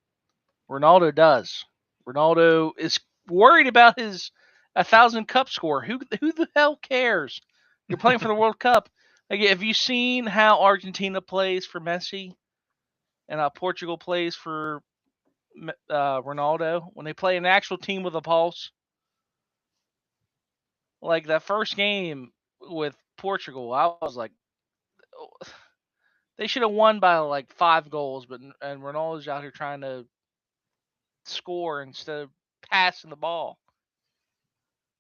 S2: Ronaldo does. Ronaldo is worried about his 1,000 cup score. Who the hell cares? You're playing for the World Cup. Like, have you seen how Argentina plays for Messi and how Portugal plays for Ronaldo when they play an actual team with a pulse? Like that first game with Portugal, I was like, oh, they should have won by like 5 goals, but and Ronaldo's out here trying to score instead of passing the ball.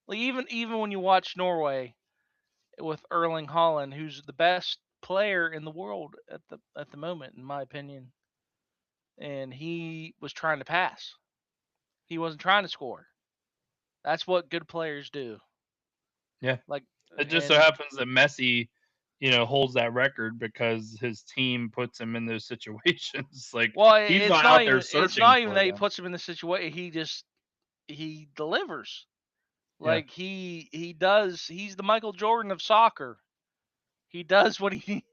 S2: Like even when you watch Norway with Erling Haaland, who's the best player in the world at the moment, in my opinion, and he was trying to pass. He wasn't trying to score. That's what good players do.
S1: Yeah,
S2: Like
S1: it just so
S2: and
S1: happens that Messi, holds that record because his team puts him in those situations. Like
S2: well,
S1: he's not out there
S2: it's
S1: searching
S2: not even
S1: for
S2: that he
S1: them.
S2: puts him in the situation. He delivers.
S1: Yeah,
S2: Like he does. He's the Michael Jordan of soccer. He does what he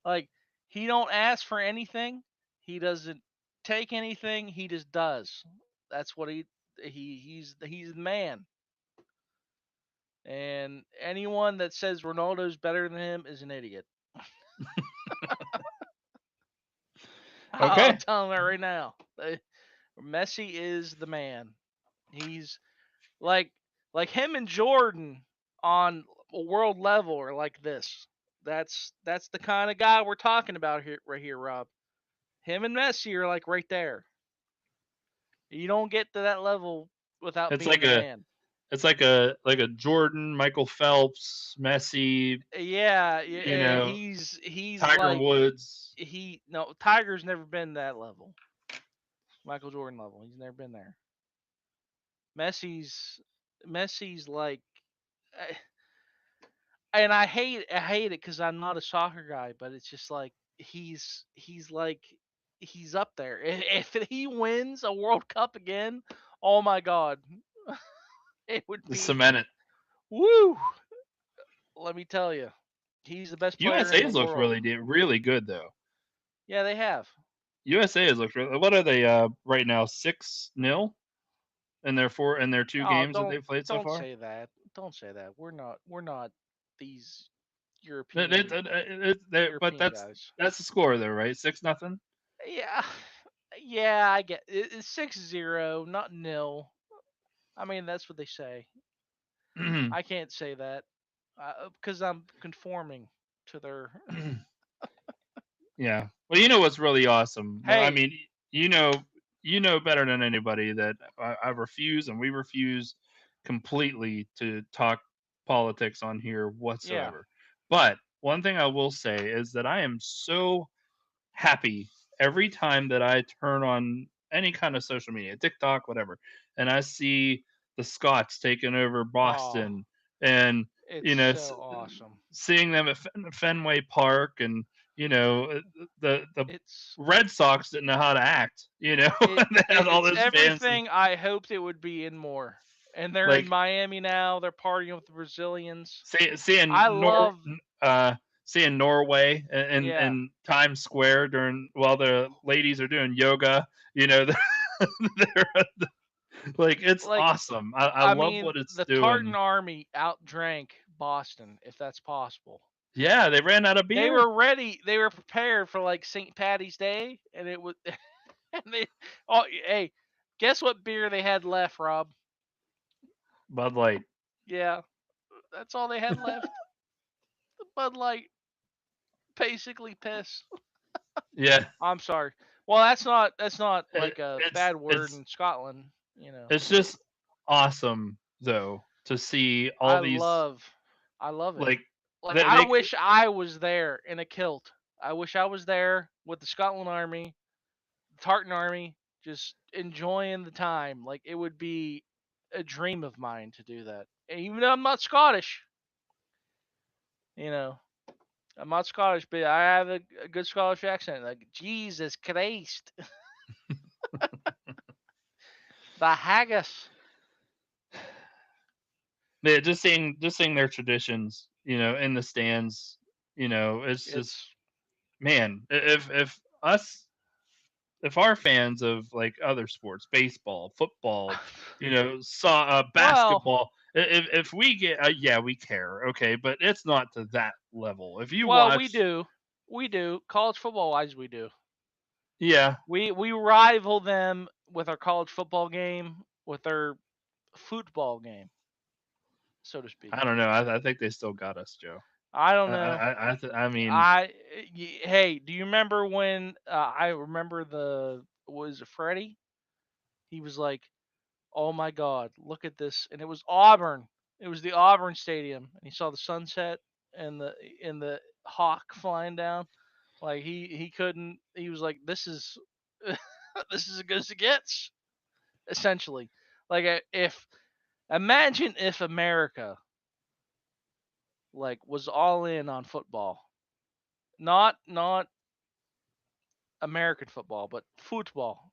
S2: like. He don't ask for anything. He doesn't take anything. He just does. That's what he's the man. And anyone that says Ronaldo's better than him is an idiot. I'll
S1: okay.
S2: tell him that right now. Messi is the man. He's like him and Jordan on a world level are like this. That's the kind of guy we're talking about here right here, Rob. Him and Messi are like right there. You don't get to that level without
S1: It's
S2: being
S1: like
S2: the
S1: a
S2: man.
S1: it's like a Jordan, Michael Phelps, Messi,
S2: Yeah,
S1: you know,
S2: he's
S1: Tiger
S2: like
S1: Woods.
S2: he no Tiger's never been that level. Michael Jordan level. He's never been there. Messi's Messi's like eh, and I hate it cuz I'm not a soccer guy, but it's just like he's like he's up there. If he wins a World Cup again, oh my god, it would be
S1: Cement it.
S2: woo. Let me tell you, he's the best player in the
S1: USA's looked
S2: world.
S1: really good though.
S2: Yeah, they have.
S1: USA has looked really. What are they right now? 6-0 in their two
S2: Oh,
S1: games that they've played so
S2: don't
S1: far.
S2: say that. Don't say that. We're not these
S1: It, it,
S2: European
S1: but
S2: European guys.
S1: that's the score though, right? 6-0.
S2: Yeah, yeah, I get it's 6-0, not nil. I mean, that's what they say. I can't say that because I'm conforming to their.
S1: Yeah. Well, you know what's really awesome? Well, I
S2: Hey,
S1: mean, you know, you know better than anybody that I refuse and we refuse completely to talk politics on here
S2: yeah.
S1: whatsoever. But one thing I will say is that I am so happy every time that I turn on any kind of social media, TikTok, whatever, and I see the Scots taking over
S2: Oh,
S1: Boston and
S2: it's
S1: you know
S2: so awesome.
S1: seeing them at Fenway Park and you know the
S2: It's
S1: Red Sox didn't know how to act. You know,
S2: it,
S1: they had all
S2: it's
S1: those fans and
S2: everything I hoped it would be and more. And they're in
S1: like
S2: Miami now. They're partying with the Brazilians.
S1: seeing
S2: I love,
S1: uh seeing Norway
S2: yeah,
S1: in Times Square during while the ladies are doing yoga. You know, they're like it's
S2: like
S1: awesome. I
S2: I
S1: love
S2: mean,
S1: what it's
S2: the Tartan
S1: doing.
S2: Army outdrank Boston, if that's possible.
S1: Yeah, they ran out of
S2: They
S1: beer.
S2: were ready. They were prepared for like St. Patty's Day, and it was. And they, oh, hey, guess what beer they had left, Rob?
S1: Bud Light.
S2: Yeah, that's all they had left. The Bud Light, basically piss.
S1: Yeah,
S2: I'm sorry. Well, that's not
S1: it,
S2: like a
S1: it's
S2: bad word
S1: it's
S2: in Scotland. You know,
S1: it's just awesome though to see all
S2: I
S1: these
S2: love, I love it.
S1: like
S2: Like
S1: they,
S2: I
S1: they
S2: wish I was there in a kilt. I wish I was there with the Scotland Army, the Tartan Army, just enjoying the time. Like it would be a dream of mine to do that. And even though I'm not Scottish, you know, I'm not Scottish, but I have a good Scottish accent. Like Jesus Christ, the haggis.
S1: just seeing their traditions, you know, in the stands, you know, it's just
S2: It's
S1: man, us if our fans of like other sports, baseball, football, you know,
S2: well,
S1: basketball, if we get, yeah, we care, okay, but it's not to that level. If you
S2: well, we
S1: watch,
S2: do, we do. College football wise, we do.
S1: yeah,
S2: We rival them with our college football game, with their football game, so to speak.
S1: I don't know. I think they still got us, Joe.
S2: I don't know.
S1: I mean,
S2: I hey, do you remember when I remember the was it Freddie? He was like, "Oh my God, look at this!" And it was Auburn. It was the Auburn Stadium, and he saw the sunset and the hawk flying down. Like he couldn't. He was like, "This is this is as good as it gets." Essentially, like if imagine if America like was all in on football, not American football, but football,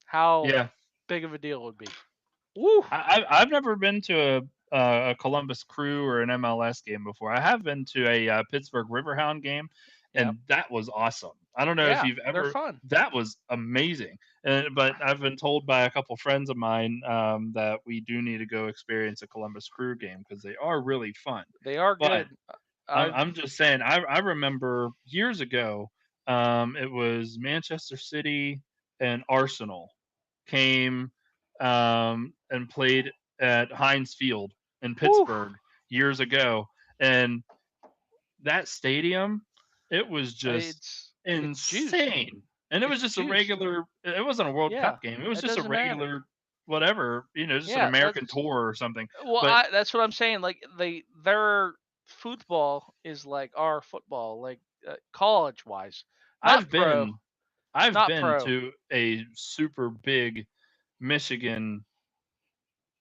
S2: how
S1: yeah,
S2: big of a deal it would be. Woo!
S1: I've never been to a Columbus Crew or an MLS game before. I have been to a Pittsburgh Riverhound game,
S2: Yep.
S1: and that was awesome. I don't know if
S2: Yeah,
S1: you've
S2: they're
S1: ever.
S2: fun.
S1: That was amazing. But I've been told by a couple friends of mine that we do need to go experience a Columbus Crew game because they are really fun.
S2: They are
S1: But
S2: good. I've
S1: I'm just saying, I remember years ago, it was Manchester City and Arsenal came and played at Heinz Field in
S2: woo.
S1: Pittsburgh years ago, and that stadium, it was just
S2: It's juice.
S1: insane. And it was
S2: It's
S1: just a
S2: juice.
S1: regular. It wasn't a World
S2: Yeah,
S1: Cup game. It was
S2: it
S1: just a
S2: doesn't matter.
S1: regular whatever, just an
S2: Yeah,
S1: American
S2: that's
S1: tour or something.
S2: well,
S1: But
S2: that's what I'm saying. Like their football is like our football, like college wise, not
S1: I've
S2: pro,
S1: been I've
S2: not
S1: been
S2: pro.
S1: to a super big Michigan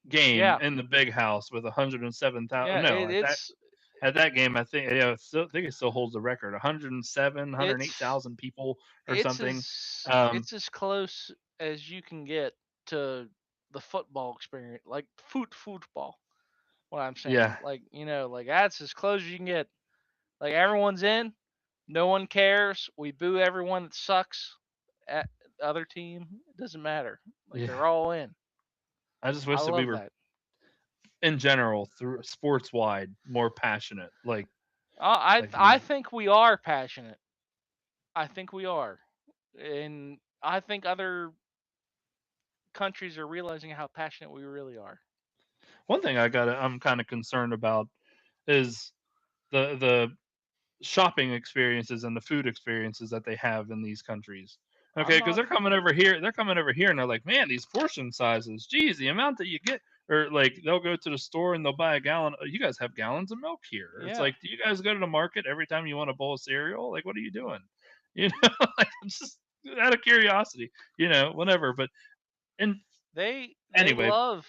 S1: game
S2: Yeah,
S1: in the big house with 107,000.
S2: yeah.
S1: No, at that game, I think I think it still holds the record. 107,
S2: It's
S1: 108,000 people or
S2: it's
S1: something.
S2: as
S1: Um,
S2: it's as close as you can get to the football experience, like football. What I'm saying,
S1: yeah,
S2: like like that's as close as you can get. Like everyone's in, no one cares. We boo everyone that sucks at the other team. It doesn't matter. Like
S1: yeah.
S2: they're all in.
S1: I just
S2: I
S1: wish that we
S2: love
S1: were
S2: that.
S1: in general through sports wide more passionate,
S2: I
S1: we.
S2: think we are passionate. I think we are, and I think other countries are realizing how passionate we really are.
S1: One thing I'm kind of concerned about is the shopping experiences and the food experiences that they have in these countries.
S2: I'm
S1: Okay, because
S2: not.
S1: they're coming over here and they're like, man, these portion sizes, geez, the amount that you get, or like they'll go to the store and they'll buy a gallon. "Oh, you guys have gallons of milk here. It's
S2: Yeah,
S1: like, do you guys go to the market every time you want a bowl of cereal? Like, what are you doing? You know, like I'm just out of curiosity, whatever. But and
S2: they
S1: anyway,
S2: love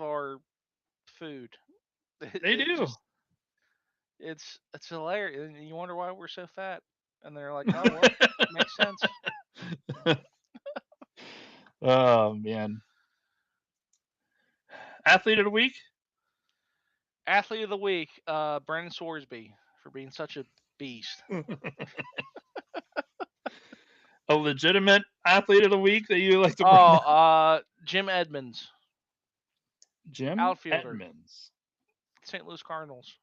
S2: our food.
S1: they
S2: It
S1: do.
S2: just it's hilarious, and you wonder why we're so fat. And they're like, oh well, makes sense.
S1: Oh man, athlete of the week.
S2: Athlete of the week, Brandon Sorsby for being such a beast.
S1: A legitimate athlete of the week that you like to bring
S2: Oh,
S1: up?
S2: Jim Edmonds,
S1: Jim
S2: outfielder,
S1: Edmonds.
S2: St. Louis Cardinals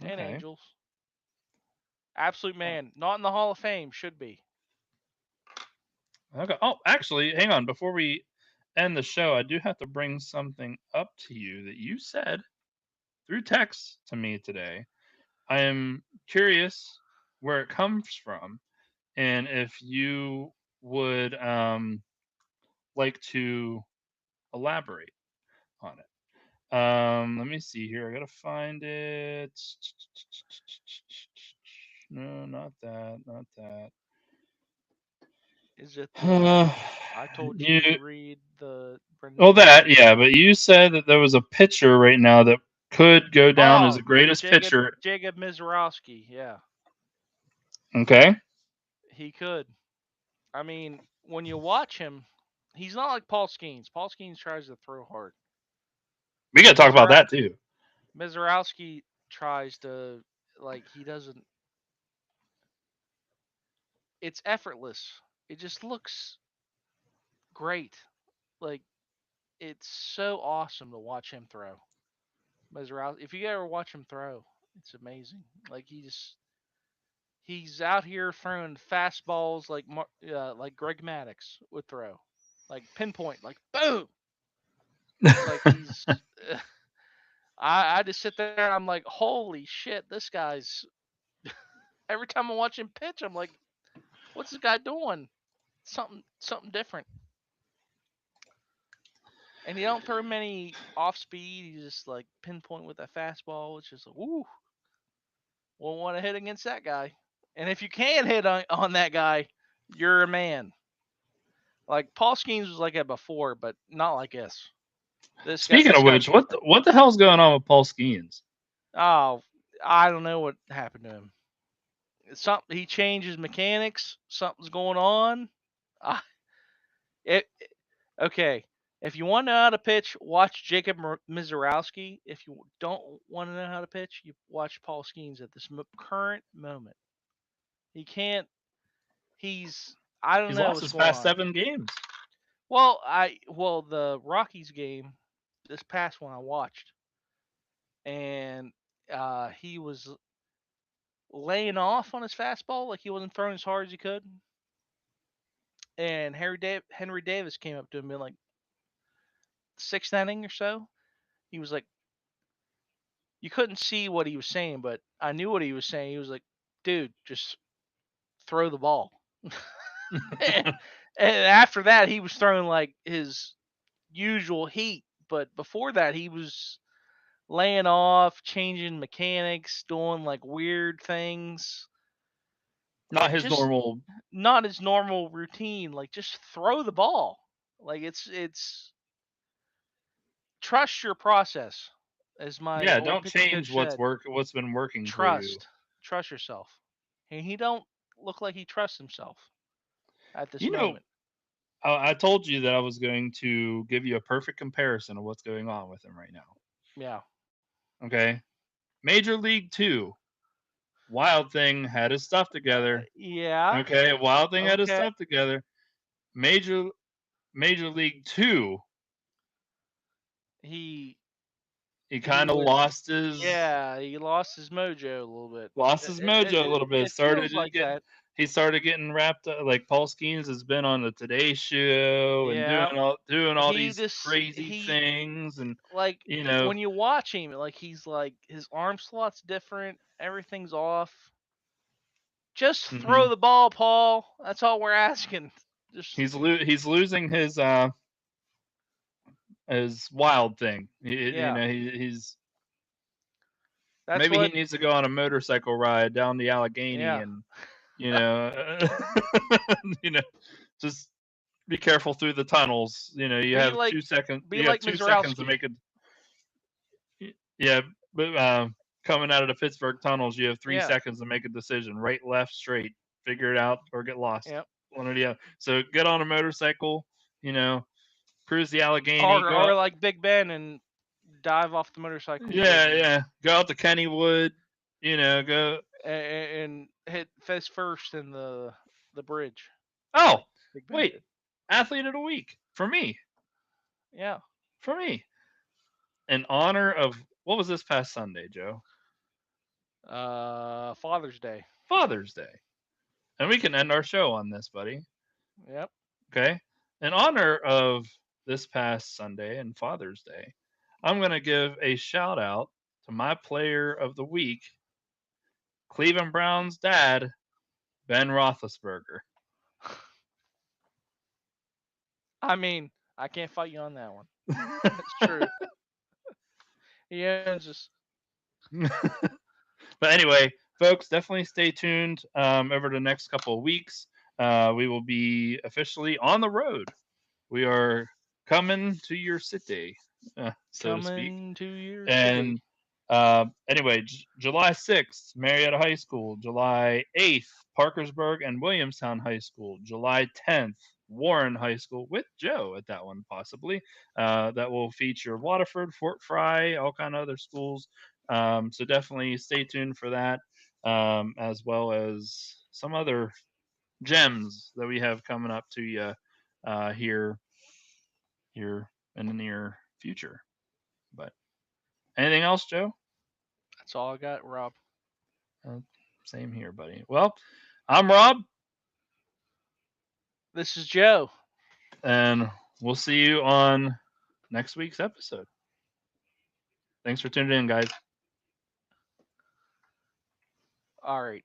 S2: and
S1: Okay.
S2: Angels. Absolute
S1: Uh,
S2: man. Not in the Hall of Fame, should be.
S1: Okay. Oh, actually, hang on. Before we end the show, I do have to bring something up to you that you said through text to me today. I am curious where it comes from and if you would like to elaborate on it. Let me see here. I gotta find it. No, not that. Not that.
S2: Is it
S1: Uh,
S2: the? I told you to
S1: you
S2: read the Brendan
S1: well that
S2: Sorsby.
S1: yeah, but you said that there was a pitcher right now that could go down as
S2: Oh,
S1: the greatest pitcher.
S2: Jacob Mizorowski. Yeah,
S1: Okay,
S2: he could. I mean, when you watch him, he's not like Paul Skeens. Paul Skeens tries to throw hard.
S1: we got to talk about
S2: Mizora-
S1: that too.
S2: Mizorowski tries to he doesn't. It's effortless. It just looks great. Like it's so awesome to watch him throw. Mizorowski. If you ever watch him throw, it's amazing. Like he's out here throwing fastballs like Greg Maddux would throw, like pinpoint, like boom. Like he's. I just sit there and I'm like, holy shit, this guy's. Every time I watch him pitch, I'm like, what's this guy doing? Something different. And he don't throw many off speed. He just like pinpoint with that fastball, which is like, woo, won't want to hit against that guy. And if you can hit on that guy, you're a man. Like Paul Skeens was like that before, but not like this.
S1: Speaking
S2: This
S1: of
S2: guy's
S1: which,
S2: different.
S1: what the hell's going on with Paul Skeens?
S2: Oh, I don't know what happened to him. Something he changed his mechanics. Something's going on. Uh, it okay. If you want to know how to pitch, watch Jacob Mizorowski. If you don't want to know how to pitch, you watch Paul Skeens at this current moment. He can't. He's. I don't
S1: He's
S2: know
S1: lost
S2: what's
S1: his
S2: going
S1: past
S2: on.
S1: 7 games.
S2: Well the Rockies game, this past one I watched, and he was laying off on his fastball, like he wasn't throwing as hard as he could. And Henry Davis came up to him in like sixth inning or so. He was like, you couldn't see what he was saying, but I knew what he was saying. He was like, dude, just throw the ball. and after that, he was throwing like his usual heat. But before that, he was laying off, changing mechanics, doing like weird things.
S1: Not his
S2: Just
S1: normal.
S2: not his normal routine. Like just throw the ball. Like it's trust your process, as my
S1: Yeah,
S2: old
S1: don't
S2: pitching
S1: change
S2: coach said.
S1: what's been working for you.
S2: Trust yourself. And he don't look like he trusts himself at this
S1: You know,
S2: moment.
S1: I told you that I was going to give you a perfect comparison of what's going on with him right now.
S2: Yeah.
S1: Okay, Major League Two, Wild Thing had his stuff together.
S2: Yeah.
S1: Okay, Wild Thing had his
S2: Okay.
S1: stuff together. Major Major League Two,
S2: He
S1: he
S2: he
S1: kind of
S2: was he lost his mojo a little bit.
S1: lost his mojo a little bit.
S2: It
S1: Started
S2: feels
S1: to
S2: like
S1: get
S2: that.
S1: he started getting wrapped up. Like Paul Skeens has been on the Today Show and
S2: Yeah.
S1: doing all
S2: He
S1: these
S2: just
S1: crazy
S2: he
S1: things, and
S2: like
S1: you know,
S2: when you watch him, like he's like his arm slot's different, everything's off. Just
S1: hmm
S2: throw the ball, Paul. That's all we're asking. Just
S1: he's losing his Wild Thing. You
S2: yeah.
S1: know, he's
S2: That's
S1: maybe he
S2: what
S1: needs to go on a motorcycle ride down the Allegheny,
S2: yeah.
S1: and you know, you know, just be careful through the tunnels. You know,
S2: Be like
S1: you have 2 seconds to
S2: Mizrowski.
S1: make it. Yeah, but coming out of the Pittsburgh tunnels, you have three
S2: Yeah.
S1: seconds to make a decision: right, left, straight. Figure it out or get lost.
S2: Yep.
S1: One or the other. So get on a motorcycle. You know, cruise the Allegheny. Go
S2: Or
S1: out.
S2: like Big Ben and dive off the motorcycle
S1: Yeah,
S2: bridge
S1: yeah. Go out to Kennywood. You know, go.
S2: and hit face first in the bridge
S1: Oh,
S2: like Big Ben
S1: wait.
S2: did.
S1: Athlete of the week for me.
S2: Yeah.
S1: For me. In honor of what was this past Sunday, Joe?
S2: Father's Day.
S1: Father's Day. And we can end our show on this, buddy.
S2: Yep.
S1: Okay. In honor of this past Sunday and Father's Day, I'm going to give a shout out to my player of the week, Cleveland Browns' dad, Ben Roethlisberger.
S2: I mean, I can't fight you on that one. That's true. He owns us.
S1: But anyway, folks, definitely stay tuned over the next couple of weeks. We will be officially on the road. We are coming to your city, so to speak.
S2: Coming to your city.
S1: And anyway, July 6th, Marietta High School. July 8th, Parkersburg and Williamstown High School. July 10th, Warren High School with Joe at that one possibly. That will feature Waterford, Fort Fry, all kind of other schools. So definitely stay tuned for that, as well as some other gems that we have coming up to you here in the near future. But anything else, Joe?
S2: That's all I got, Rob.
S1: Uh, Same here, buddy. Well, I'm Rob,
S2: This is Joe.
S1: and we'll see you on next week's episode. Thanks for tuning in, guys.
S2: All right.